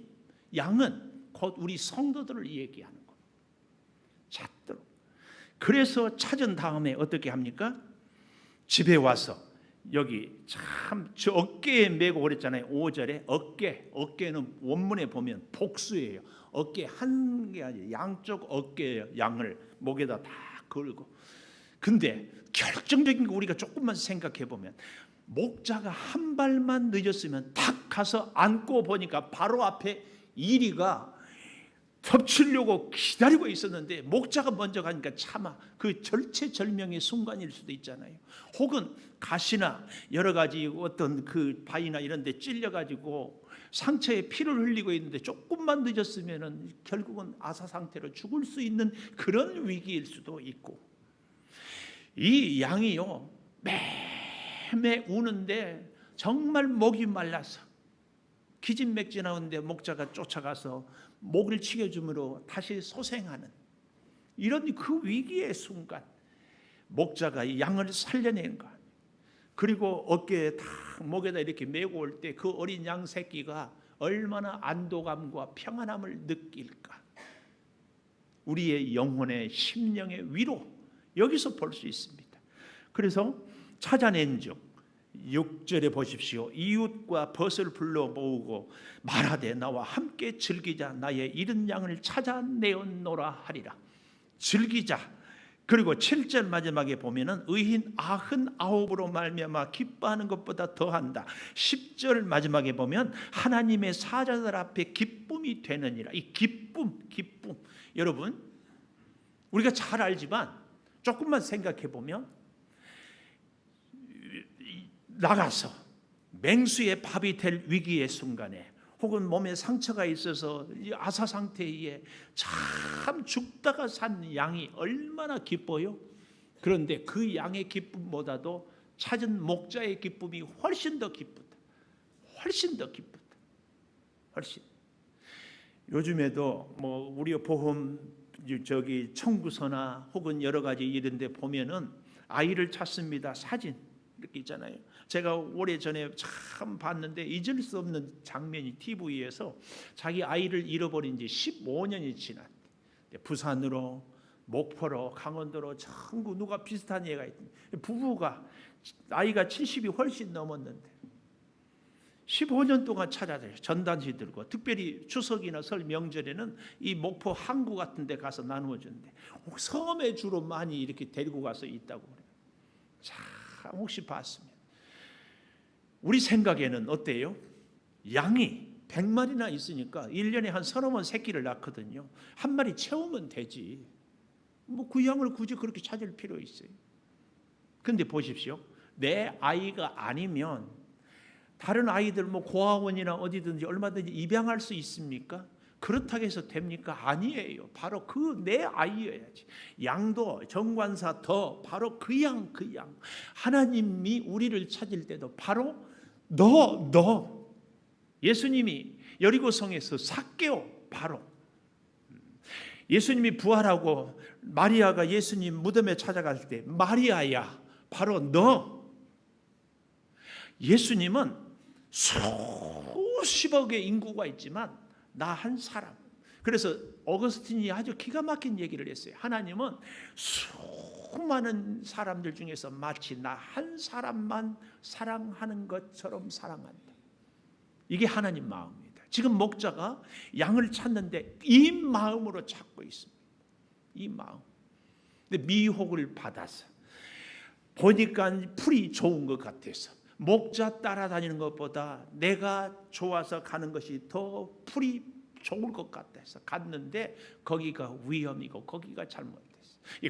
양은 곧 우리 성도들을 얘기하는 거. 찾도록. 그래서 찾은 다음에 어떻게 합니까? 집에 와서 여기 참 저 어깨에 메고 그랬잖아요. 5절에 어깨는 원문에 보면 복수예요. 어깨 한 개 아니에요. 양쪽 어깨에 양을 목에다 다 걸고. 근데 결정적인 거 우리가 조금만 생각해 보면 목자가 한 발만 늦었으면 탁 가서 안고 보니까 바로 앞에 이리가 덮치려고 기다리고 있었는데 목자가 먼저 가니까 차마 그 절체절명의 순간일 수도 있잖아요. 혹은 가시나 여러 가지 어떤 그 바위나 이런 데 찔려가지고 상처에 피를 흘리고 있는데 조금만 늦었으면 결국은 아사 상태로 죽을 수 있는 그런 위기일 수도 있고, 이 양이요 매매 우는데 정말 목이 말라서 기진맥진하는데 목자가 쫓아가서 목을 치켜줌으로 다시 소생하는 이런 그 위기의 순간 목자가 이 양을 살려낸 거. 그리고 어깨에 탁 목에다 이렇게 메고 올 때 그 어린 양 새끼가 얼마나 안도감과 평안함을 느낄까. 우리의 영혼의 심령의 위로 여기서 볼 수 있습니다. 그래서 찾아낸 즉 6절에 보십시오. 이웃과 벗을 불러 모으고 말하되 나와 함께 즐기자. 나의 잃은 양을 찾아내었노라 하리라. 즐기자. 그리고 7절 마지막에 보면은 의인 99으로 말미암아 기뻐하는 것보다 더한다. 10절 마지막에 보면 하나님의 사자들 앞에 기쁨이 되느니라. 이 기쁨. 여러분 우리가 잘 알지만 조금만 생각해 보면 나가서 맹수의 밥이 될 위기의 순간에 혹은 몸에 상처가 있어서 이 아사 상태에 참 죽다가 산 양이 얼마나 기뻐요? 그런데 그 양의 기쁨보다도 찾은 목자의 기쁨이 훨씬 더 기쁘다. 훨씬 더 기쁘다. 훨씬. 요즘에도 뭐 우리 보험 저기 청구서나 혹은 여러 가지 이런 데 보면은 아이를 찾습니다. 사진 이렇게 있잖아요. 제가 오래전에 참 봤는데 잊을 수 없는 장면이 TV에서 자기 아이를 잃어버린 지 15년이 지났대. 부산으로 목포로 강원도로 전국 누가 비슷한 얘가 있대. 부부가 나이가 70이 훨씬 넘었는데 15년 동안 찾아다녀 전단지 들고 특별히 추석이나 설 명절에는 이 목포 항구 같은 데 가서 나누어 준대. 섬에 주로 많이 이렇게 데리고 가서 있다고 그래요. 참 혹시 봤으면 우리 생각에는 어때요? 양이 100마리나 있으니까 1년에 한 30번 새끼를 낳거든요. 한 마리 채우면 되지. 뭐 그 양을 굳이 그렇게 찾을 필요 있어요? 근데 보십시오. 내 아이가 아니면 다른 아이들 뭐 고아원이나 어디든지 얼마든지 입양할 수 있습니까? 그렇다고 해서 됩니까? 아니에요. 바로 그 내 아이여야지. 양도 정관사 더 바로 그 양. 하나님이 우리를 찾을 때도 바로 너. 예수님이 여리고성에서 삭개오 바로 예수님이 부활하고 마리아가 예수님 무덤에 찾아갈 때 마리아야 바로 너. 예수님은 수십억의 인구가 있지만 나 한 사람. 그래서 어거스틴이 아주 기가 막힌 얘기를 했어요. 하나님은 수많은 사람들 중에서 마치 나 한 사람만 사랑하는 것처럼 사랑한다. 이게 하나님 마음입니다. 지금 목자가 양을 찾는데 이 마음으로 찾고 있습니다. 이 마음. 근데 미혹을 받아서 보니까 풀이 좋은 것 같아서 목자 따라다니는 것보다 내가 좋아서 가는 것이 더 풀이 좋을 것 같아서 갔는데 거기가 위험이고 거기가 잘못됐어.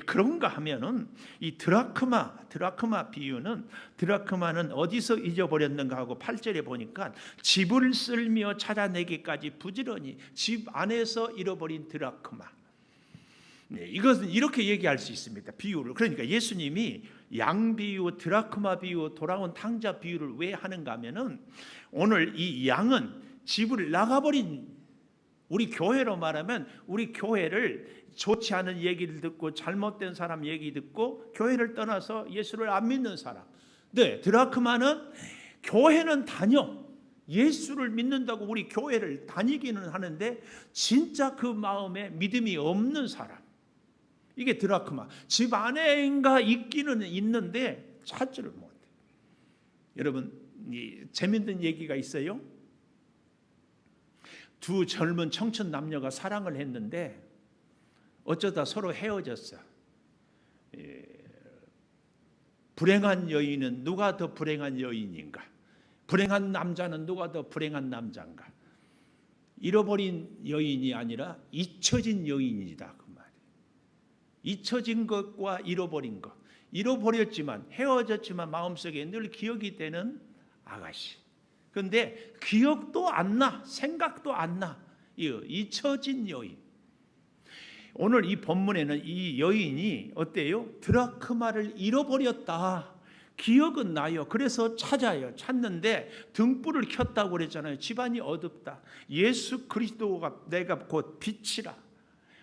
그런가 하면은 이 드라크마 비유는 드라크마는 어디서 잊어버렸는가 하고 8절에 보니까 집을 쓸며 찾아내기까지 부지런히 집 안에서 잃어버린 드라크마. 이것은 이렇게 얘기할 수 있습니다. 비유를. 그러니까 예수님이 양 비유, 드라크마 비유, 돌아온 탕자 비유를 왜 하는가 하면은 오늘 이 양은 집을 나가버린 우리 교회로 말하면 우리 교회를 좋지 않은 얘기를 듣고 잘못된 사람 얘기 듣고 교회를 떠나서 예수를 안 믿는 사람. 네, 드라크마는 교회는 다녀. 예수를 믿는다고 우리 교회를 다니기는 하는데 진짜 그 마음에 믿음이 없는 사람. 이게 드라크마. 집 안에인가 있기는 있는데 찾지를 못해. 여러분, 재밌는 얘기가 있어요. 두 젊은 청춘 남녀가 사랑을 했는데 어쩌다 서로 헤어졌어. 불행한 여인은 누가 더 불행한 여인인가? 불행한 남자는 누가 더 불행한 남자인가? 잃어버린 여인이 아니라 잊혀진 여인이다. 잊혀진 것과 잃어버린 것. 잃어버렸지만 헤어졌지만 마음속에 늘 기억이 되는 아가씨. 그런데 기억도 안 나. 생각도 안 나. 잊혀진 여인. 오늘 이 본문에는 이 여인이 어때요? 드라크마를 잃어버렸다. 기억은 나요. 그래서 찾아요. 찾는데 등불을 켰다고 그랬잖아요. 집안이 어둡다. 예수 그리스도가 내가 곧 빛이라.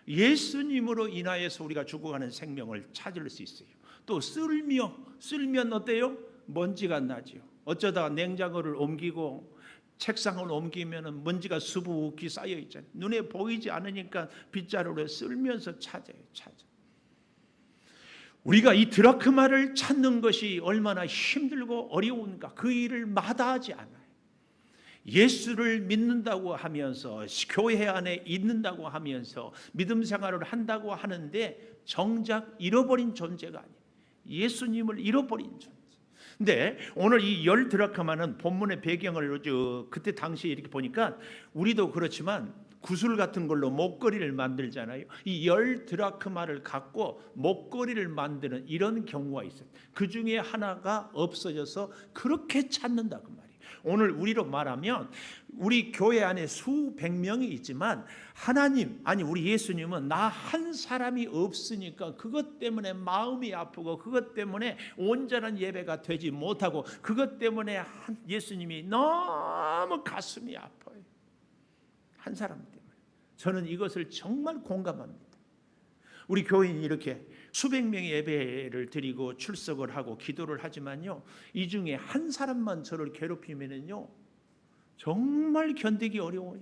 예수님으로 인하여서 우리가 죽어가는 생명을 찾을 수 있어요. 또 쓸면 어때요? 먼지가 나죠. 어쩌다가 냉장고를 옮기고 책상을 옮기면 먼지가 수북히 쌓여 있잖아요. 눈에 보이지 않으니까 빗자루로 쓸면서 찾아요. 우리가 이 드라크마를 찾는 것이 얼마나 힘들고 어려운가. 그 일을 마다하지 않아요. 예수를 믿는다고 하면서 교회 안에 있는다고 하면서 믿음 생활을 한다고 하는데 정작 잃어버린 존재가 아니에요. 예수님을 잃어버린 존재. 근데 오늘 이 10 드라크마는 본문의 배경을 그때 당시에 이렇게 보니까 우리도 그렇지만 구슬 같은 걸로 목걸이를 만들잖아요. 이 10 드라크마를 갖고 목걸이를 만드는 이런 경우가 있어요. 그 중에 하나가 없어져서 그렇게 찾는다 그 말이에요. 오늘 우리로 말하면 우리 교회 안에 수백 명이 있지만 하나님, 아니 우리 예수님은 나 한 사람이 없으니까 그것 때문에 마음이 아프고 그것 때문에 온전한 예배가 되지 못하고 그것 때문에 예수님이 너무 가슴이 아파요. 한 사람 때문에. 저는 이것을 정말 공감합니다. 우리 교인이 이렇게 수백 명의 예배를 드리고 출석을 하고 기도를 하지만요, 이 중에 한 사람만 저를 괴롭히면은요 정말 견디기 어려워요.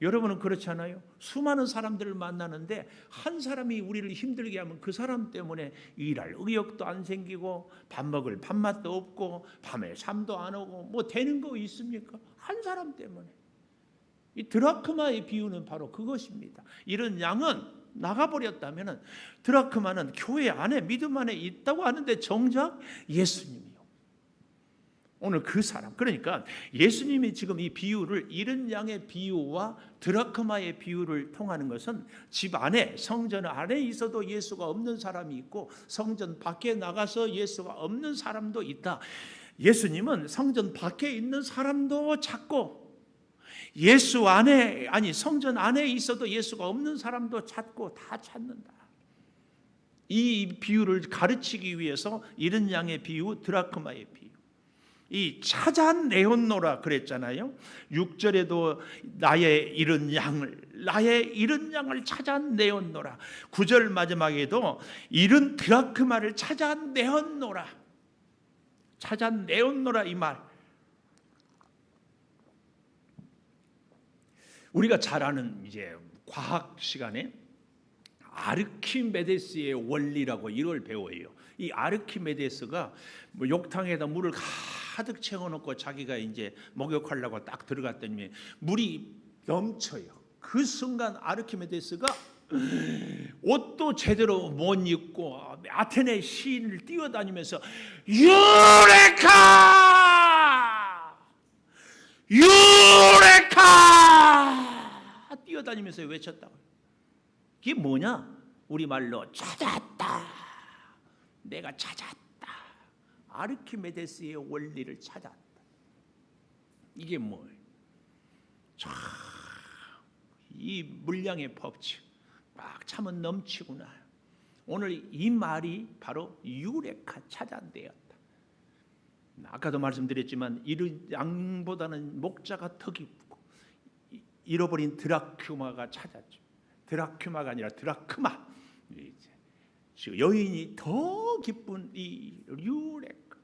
여러분은 그렇지 않아요? 수많은 사람들을 만나는데 한 사람이 우리를 힘들게 하면 그 사람 때문에 일할 의욕도 안 생기고 밥 먹을 밥맛도 없고 밤에 잠도 안 오고 뭐 되는 거 있습니까? 한 사람 때문에. 이 드라크마의 비유는 바로 그것입니다. 이런 양은 나가버렸다면 드라크마는 교회 안에 믿음 안에 있다고 하는데 정작 예수님이요. 오늘 그 사람, 그러니까 예수님이 지금 이 비유를 이른 양의 비유와 드라크마의 비유를 통하는 것은 집 안에 성전 안에 있어도 예수가 없는 사람이 있고 성전 밖에 나가서 예수가 없는 사람도 있다. 예수님은 성전 밖에 있는 사람도 찾고 예수 안에, 아니 성전 안에 있어도 예수가 없는 사람도 찾고 다 찾는다. 이 비유를 가르치기 위해서 이른 양의 비유, 드라크마의 비유. 이 찾아내었노라 그랬잖아요. 6절에도 나의 잃은 양을 찾아내었노라. 9절 마지막에도 잃은 드라크마를 찾아내었노라. 찾아내었노라 이 말. 우리가 잘 아는 이제 과학 시간에 아르키메데스의 원리라고 이걸 배워요. 이 아르키메데스가 뭐 욕탕에다 물을 가득 채워놓고 자기가 이제 목욕하려고 딱 들어갔더니 물이 넘쳐요. 그 순간 아르키메데스가 옷도 제대로 못 입고 아테네 시인을 뛰어다니면서 유레카! 유레카! 뛰어다니면서 외쳤다고. 이게 뭐냐? 우리말로 찾았다. 내가 찾았다. 아르키메데스의 원리를 찾았다. 이게 뭐예요? 이 물량의 법칙 막 차면 넘치구나. 오늘 이 말이 바로 유레카, 찾아내었다. 아까도 말씀드렸지만 이른 양보다는 목자가 더 깊고 잃어버린 드라큐마가 찾았죠. 드라큐마가 아니라 드라크마. 여인이 더 기쁜 이 유레카.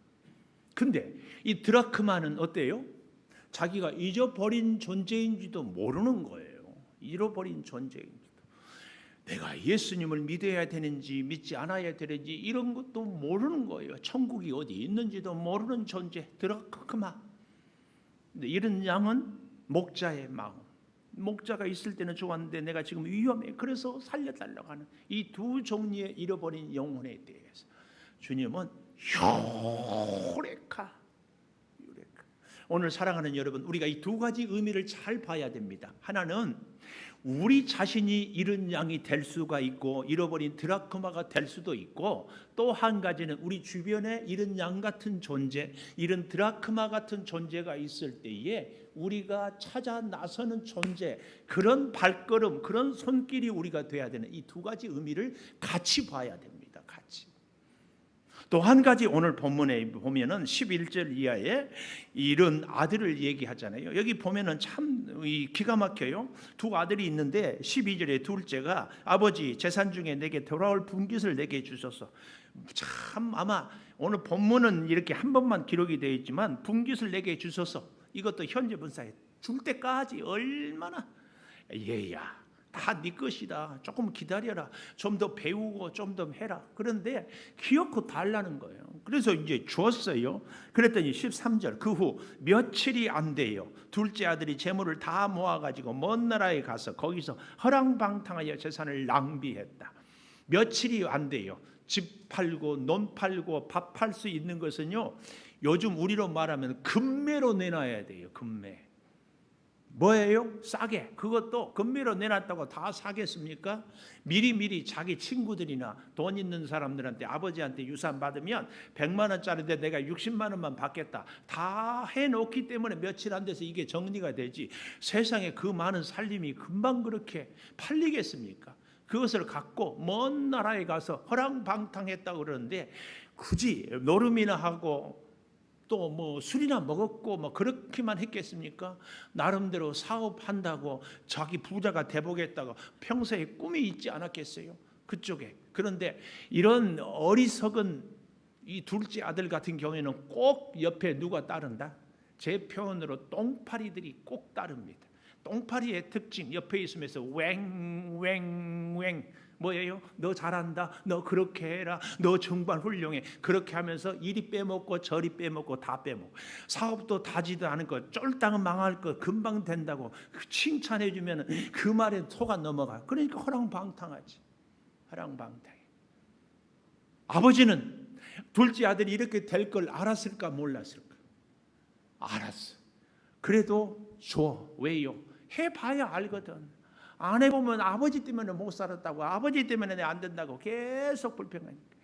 근데 이 드라크마는 어때요? 자기가 잊어버린 존재인지도 모르는 거예요. 잃어버린 존재인지도. 내가 예수님을 믿어야 되는지 믿지 않아야 되는지 이런 것도 모르는 거예요. 천국이 어디 있는지도 모르는 존재, 드라크마. 근데 이런 양은 목자의 마음. 목자가 있을 때는 좋았는데 내가 지금 위험해. 그래서 살려달라고 하는 이 두 종류의 잃어버린 영혼에 대해서 주님은 유레카. 오늘 사랑하는 여러분, 우리가 이 두 가지 의미를 잘 봐야 됩니다. 하나는 우리 자신이 잃은 양이 될 수가 있고 잃어버린 드라크마가 될 수도 있고, 또 한 가지는 우리 주변에 잃은 양 같은 존재, 잃은 드라크마 같은 존재가 있을 때에 우리가 찾아 나서는 존재, 그런 발걸음, 그런 손길이 우리가 돼야 되는 이 두 가지 의미를 같이 봐야 됩니다. 같이. 또 한 가지 오늘 본문에 보면은 11절 이하에 이런 아들을 얘기하잖아요. 여기 보면은 참 기가 막혀요. 두 아들이 있는데 12절에 둘째가 아버지 재산 중에 내게 돌아올 분깃을 내게 주소서. 참 아마 오늘 본문은 이렇게 한 번만 기록이 되어 있지만 분깃을 내게 주소서. 이것도 현재 분사에 줄 때까지 얼마나 얘야. 다 네 것이다. 조금 기다려라. 좀 더 배우고 좀 더 해라. 그런데 기어코 달라는 거예요. 그래서 이제 주었어요. 그랬더니 13절 그 후 며칠이 안 돼요. 둘째 아들이 재물을 다 모아가지고 먼 나라에 가서 거기서 허랑방탕하여 재산을 낭비했다. 며칠이 안 돼요. 집 팔고 논 팔고 밥 팔 수 있는 것은요, 요즘 우리로 말하면 금매로 내놔야 돼요. 금매. 뭐예요? 싸게. 그것도 금매로 내놨다고 다 사겠습니까? 미리미리 자기 친구들이나 돈 있는 사람들한테 아버지한테 유산 받으면 100만 원짜리인데 내가 60만 원만 받겠다. 다 해놓기 때문에 며칠 안 돼서 이게 정리가 되지. 세상에 그 많은 살림이 금방 그렇게 팔리겠습니까? 그것을 갖고 먼 나라에 가서 허랑방탕했다고 그러는데 굳이 노름이나 하고 또 뭐 술이나 먹었고 뭐 그렇게만 했겠습니까? 나름대로 사업한다고 자기 부자가 돼보겠다고 평소에 꿈이 있지 않았겠어요? 그쪽에. 그런데 이런 어리석은 이 둘째 아들 같은 경우에는 꼭 옆에 누가 따른다? 제 표현으로 똥파리들이 꼭 따릅니다. 똥파리의 특징 옆에 있으면서 웽웽웽 뭐예요? 너 잘한다. 너 그렇게 해라. 너 정말 훌륭해. 그렇게 하면서 이리 빼먹고 저리 빼먹고 다 빼먹고 사업도 다지도 않은 거 쫄딱 망할 거 금방 된다고 칭찬해 주면 그 말에 속아 넘어가. 그러니까 허랑방탕하지. 허랑방탕해. 아버지는 둘째 아들이 이렇게 될 걸 알았을까 몰랐을까? 알았어. 그래도 줘. 왜요? 해봐야 알거든. 안 해보면 아버지 때문에 못 살았다고, 아버지 때문에 안 된다고 계속 불평하니까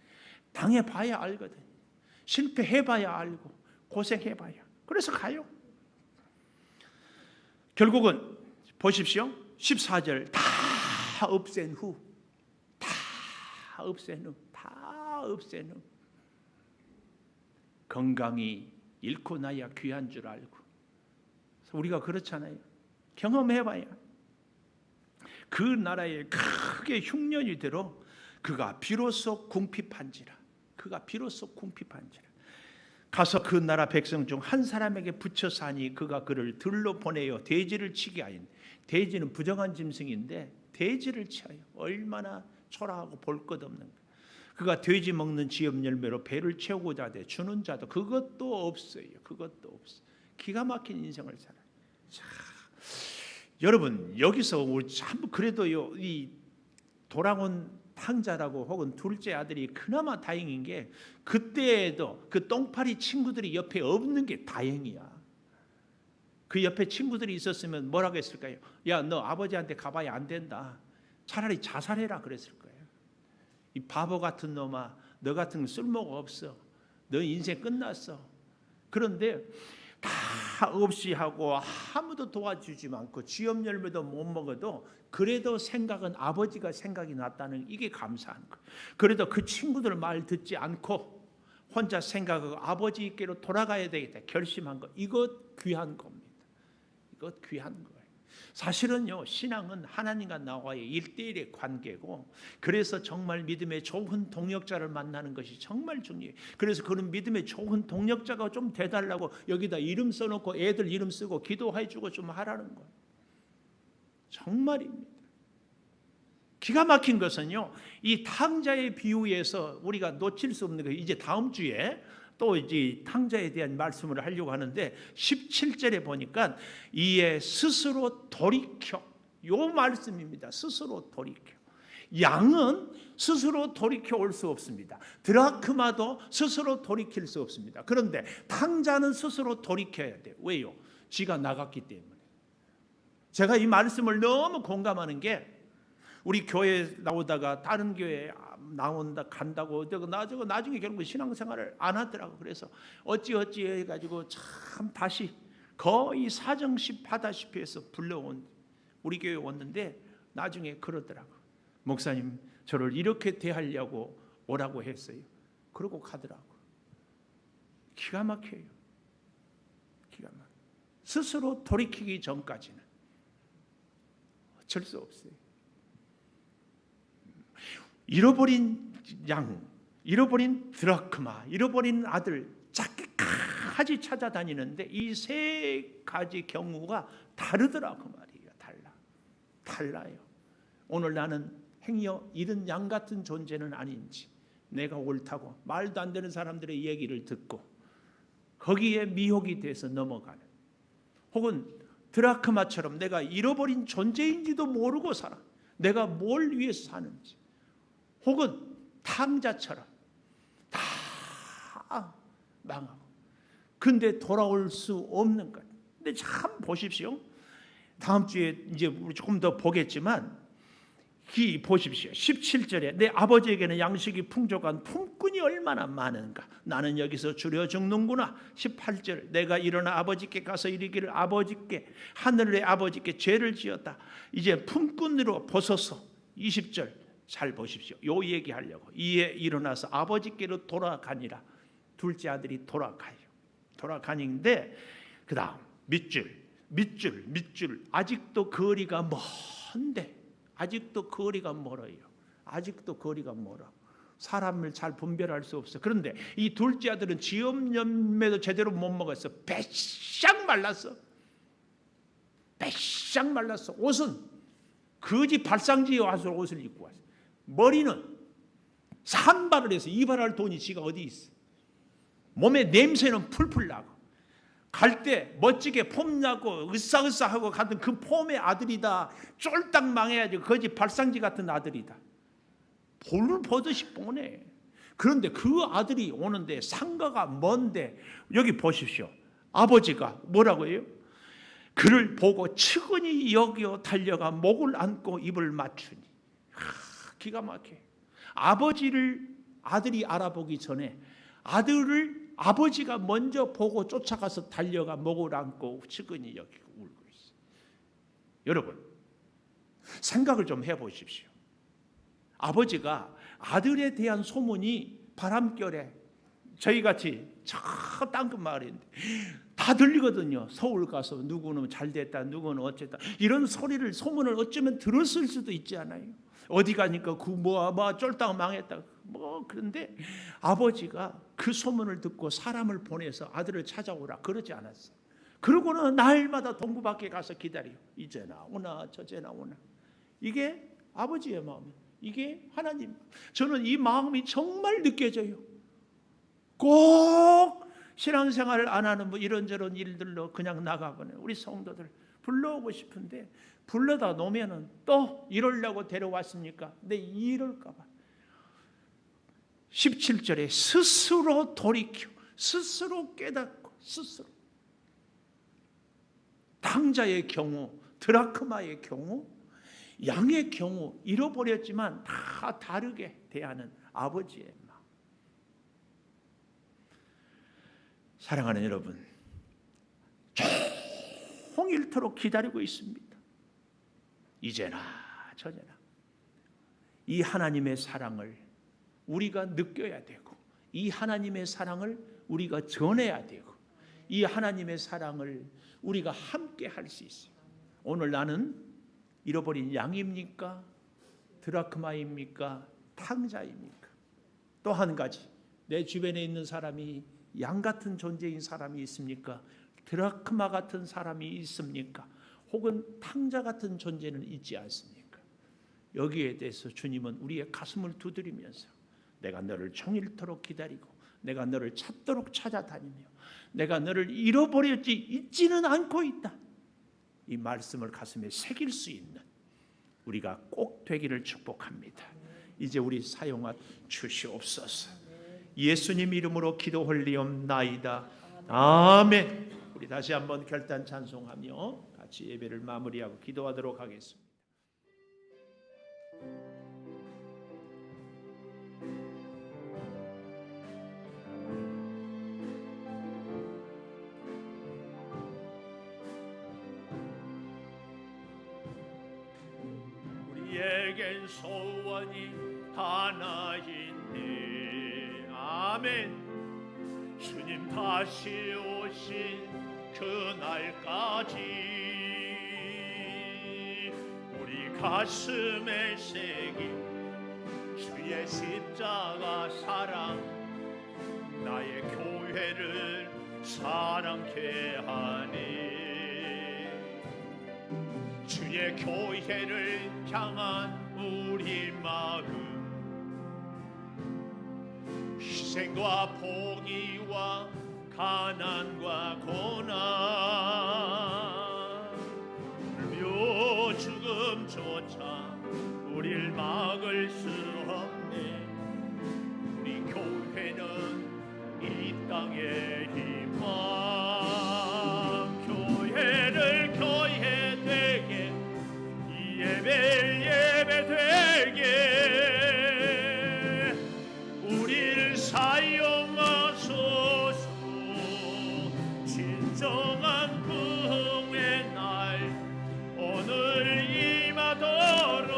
당해봐야 알거든. 실패해봐야 알고 고생해봐야. 그래서 가요. 결국은 보십시오. 14절 다 없앤 후 건강이 잃고 나야 귀한 줄 알고. 우리가 그렇잖아요. 경험해봐야. 그 나라에 크게 흉년이 들어 그가 비로소 궁핍한지라. 가서 그 나라 백성 중 한 사람에게 붙여 사니 그가 그를 들로 보내어 돼지를 치게 하인. 돼지는 부정한 짐승인데 돼지를 치어요. 얼마나 초라하고 볼 것 없는 거. 그가 돼지 먹는 지엽 열매로 배를 채우고자 하되 주는 자도 그것도 없어요. 기가 막힌 인생을 살아요. 자, 여러분 여기서 우리 참 그래도요 이 돌아온 탕자라고 혹은 둘째 아들이 그나마 다행인 게 그때에도 그 똥파리 친구들이 옆에 없는 게 다행이야. 그 옆에 친구들이 있었으면 뭐라고 했을까요? 야, 너 아버지한테 가봐야 안 된다. 차라리 자살해라 그랬을 거예요. 이 바보 같은 놈아, 너 같은 쓸모가 없어. 너 인생 끝났어. 그런데 다 없이 하고 아무도 도와주지 않고 지엽 열매도 못 먹어도 그래도 생각은 아버지가 생각이 났다는 이게 감사한 거예요. 그래도 그 친구들 말 듣지 않고 혼자 생각하고 아버지께로 돌아가야 되겠다 결심한 거. 이것 귀한 겁니다. 이것 귀한 거예요. 사실은요 신앙은 하나님과 나와의 1:1의 관계고 그래서 정말 믿음의 좋은 동역자를 만나는 것이 정말 중요해요. 그래서 그런 믿음의 좋은 동역자가 좀 돼달라고 여기다 이름 써놓고 애들 이름 쓰고 기도해주고 좀 하라는 거예요. 정말입니다. 기가 막힌 것은요 이 탕자의 비유에서 우리가 놓칠 수 없는 거예요. 이제 다음 주에 또 이제 탕자에 대한 말씀을 하려고 하는데 17절에 보니까 이에 스스로 돌이켜 요 말씀입니다. 스스로 돌이켜. 양은 스스로 돌이켜 올 수 없습니다. 드라크마도 스스로 돌이킬 수 없습니다. 그런데 탕자는 스스로 돌이켜야 돼요. 왜요? 지가 나갔기 때문에. 제가 이 말씀을 너무 공감하는 게 우리 교회 나오다가 다른 교회 나온다 간다고 나중에 결국 신앙생활을 안 하더라고. 그래서 어찌 해가지고 참 다시 거의 사정십 하다시피 해서 불러온 우리 교회 왔는데 나중에 그러더라고. 목사님 저를 이렇게 대하려고 오라고 했어요. 그러고 가더라고. 기가 막혀요. 기가 막혀. 스스로 돌이키기 전까지는 어쩔 수 없어요. 잃어버린 양, 잃어버린 드라크마, 잃어버린 아들 자기까지 찾아다니는데 이 세 가지 경우가 다르더라고 말이에요. 달라요. 오늘 나는 행여 잃은 양 같은 존재는 아닌지 내가 옳다고 말도 안 되는 사람들의 얘기를 듣고 거기에 미혹이 돼서 넘어가는 혹은 드라크마처럼 내가 잃어버린 존재인지도 모르고 살아. 내가 뭘 위해서 사는지. 혹은 탕자처럼 다 망하고 근데 돌아올 수 없는 것. 근데 참 보십시오. 다음 주에 이제 우리 조금 더 보겠지만 보십시오. 17절에 내 아버지에게는 양식이 풍족한 품꾼이 얼마나 많은가. 나는 여기서 줄여 죽는구나. 18절 내가 일어나 아버지께 가서 이르기를 아버지께 하늘의 아버지께 죄를 지었다. 이제 품꾼으로 벗어서 20절 잘 보십시오. 요 얘기하려고. 이에 일어나서 아버지께로 돌아가니라. 둘째 아들이 돌아가는데 그 다음 밑줄 아직도 거리가 먼데 아직도 거리가 멀어요. 아직도 거리가 멀어. 사람을 잘 분별할 수 없어. 그런데 이 둘째 아들은 지엄 열매도 제대로 못 먹었어. 배싹 말랐어. 옷은 거지 발상지에 와서 옷을 입고 왔어. 머리는 산발을 해서 이발할 돈이 지가 어디 있어. 몸에 냄새는 풀풀 나고 갈 때 멋지게 폼 나고 으쌰으쌰하고 가던 그 폼의 아들이다. 쫄딱 망해야지. 거지 발상지 같은 아들이다. 볼을 보듯이 뻔해. 그런데 그 아들이 오는데 상가가 먼데 여기 보십시오. 아버지가 뭐라고 해요? 그를 보고 측은히 여겨 달려가 목을 안고 입을 맞추니. 기가 막혀. 아들이 알아보기 전에 아버지가 먼저 보고 쫓아가서 달려가 목을 안고 측은히 여기고 울고 있어요. 여러분 생각을 좀 해보십시오. 아버지가 아들에 대한 소문이 바람결에 저희같이 저 땅끝 마을인데 다 들리거든요. 서울 가서 누구는 잘됐다 누구는 어쨌다 이런 소문을 어쩌면 들었을 수도 있지 않아요. 어디 가니까 쫄딱 망했다. 그런데 아버지가 그 소문을 듣고 사람을 보내서 아들을 찾아오라 그러지 않았어요. 그러고는 날마다 동구 밖에 가서 기다려. 이제 나오나 저제 나오나. 이게 아버지의 마음. 이게 하나님. 저는 이 마음이 정말 느껴져요. 꼭 신앙생활을 안 하는 이런저런 일들로 그냥 나가거나 우리 성도들 불러오고 싶은데 불러다 놓으면은 또 이러려고 데려왔습니까? 근데 이럴까 봐. 17절에 스스로 돌이켜 스스로 깨닫고 스스로 탕자의 경우 드라크마의 경우 양의 경우 잃어버렸지만 다 다르게 대하는 아버지의 마음. 사랑하는 여러분 종일토록 기다리고 있습니다. 이제나 저제나 이 하나님의 사랑을 우리가 느껴야 되고 이 하나님의 사랑을 우리가 전해야 되고 이 하나님의 사랑을 우리가 함께 할 수 있어요. 오늘 나는 잃어버린 양입니까? 드라크마입니까? 탕자입니까? 또 한 가지 내 주변에 있는 사람이 양 같은 존재인 사람이 있습니까? 드라크마 같은 사람이 있습니까? 혹은 탕자 같은 존재는 있지 않습니까? 여기에 대해서 주님은 우리의 가슴을 두드리면서 내가 너를 종일토록 기다리고 내가 너를 찾도록 찾아다니며 내가 너를 잃어버렸지 잊지는 않고 있다. 이 말씀을 가슴에 새길 수 있는 우리가 꼭 되기를 축복합니다. 이제 우리 사용하 주시옵소서. 예수님 이름으로 기도홀리옵나이다. 아멘. 우리 다시 한번 결단 찬송하며 같이 예배를 마무리하고 기도하도록 하겠습니다. 우리에겐 소원이 하나인데 아멘. 주님 다시 오신 그날까지 우리 가슴에 새긴 주의 십자가 사랑 나의 교회를 사랑케 하니 주의 교회를 향한 우리 마음 희생과 포기와 가난과 고난 묘 죽음조차 우릴 막을 수 없네. 우리 교회는 이 땅의 희망 교회를 교회 되 진정한 부흥의 날 오늘 임하도록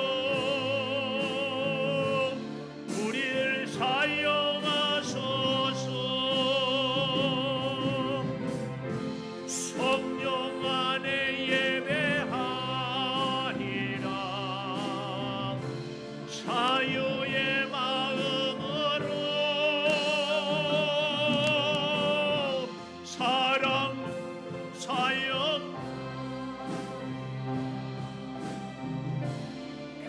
우리를 사용하소서. 성령 안에 예배하리라. 자유의 마음으로 사랑 사역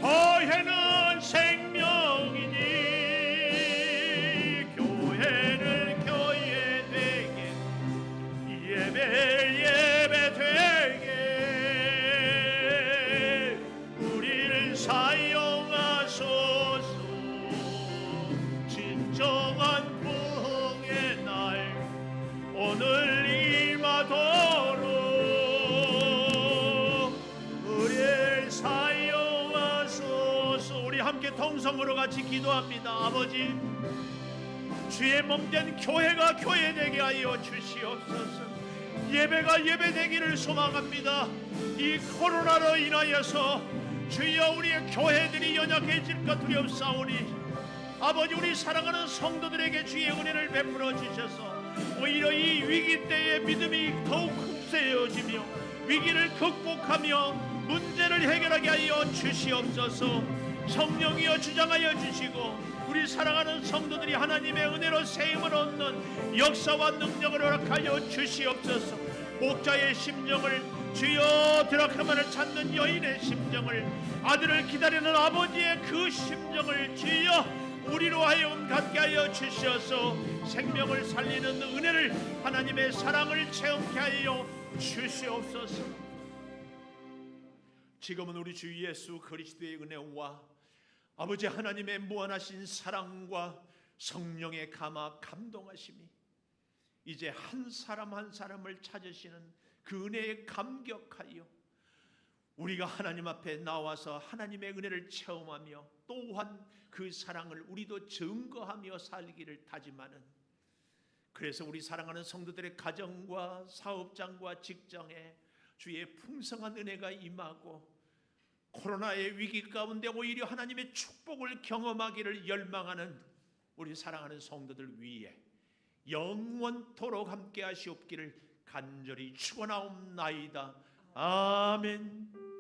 교회는 생명이니 교회를 교회 되게 예배 되게 우리를 사용하소서. 진정한 부흥의 날 오늘 임하도록 우리를 사용하소서. 우리 함께 통성으로 같이 기도합니다. 아버지, 주의 몸된 교회가 교회되게 하여 주시옵소서. 예배가 예배되기를 소망합니다. 이 코로나로 인하여서 주여 우리의 교회들이 연약해질까 두렵사오니 아버지, 우리 사랑하는 성도들에게 주의 은혜를 베풀어 주셔서 오히려 이 위기 때의 믿음이 더욱 흡세어지며 위기를 극복하며 문제를 해결하게 하여 주시옵소서. 성령이여 주장하여 주시고 우리 사랑하는 성도들이 하나님의 은혜로 세임을 얻는 역사와 능력을 허락하여 주시옵소서. 목자의 심정을, 주여 드라크마를 찾는 여인의 심정을, 아들을 기다리는 아버지의 그 심정을 주여 우리로 하여금 갖게 하여 주셔서 생명을 살리는 은혜를, 하나님의 사랑을 체험케 하여 주시옵소서. 지금은 우리 주 예수 그리스도의 은혜와 아버지 하나님의 무한하신 사랑과 성령의 감화 감동하심이 이제 한 사람 한 사람을 찾으시는 그 은혜에 감격하여 우리가 하나님 앞에 나와서 하나님의 은혜를 체험하며 또한 그 사랑을 우리도 증거하며 살기를 다짐하는, 그래서 우리 사랑하는 성도들의 가정과 사업장과 직장에 주의 풍성한 은혜가 임하고 코로나의 위기 가운데 오히려 하나님의 축복을 경험하기를 열망하는 우리 사랑하는 성도들 위에 영원토록 함께 하시옵기를 간절히 축원하옵나이다. 아멘.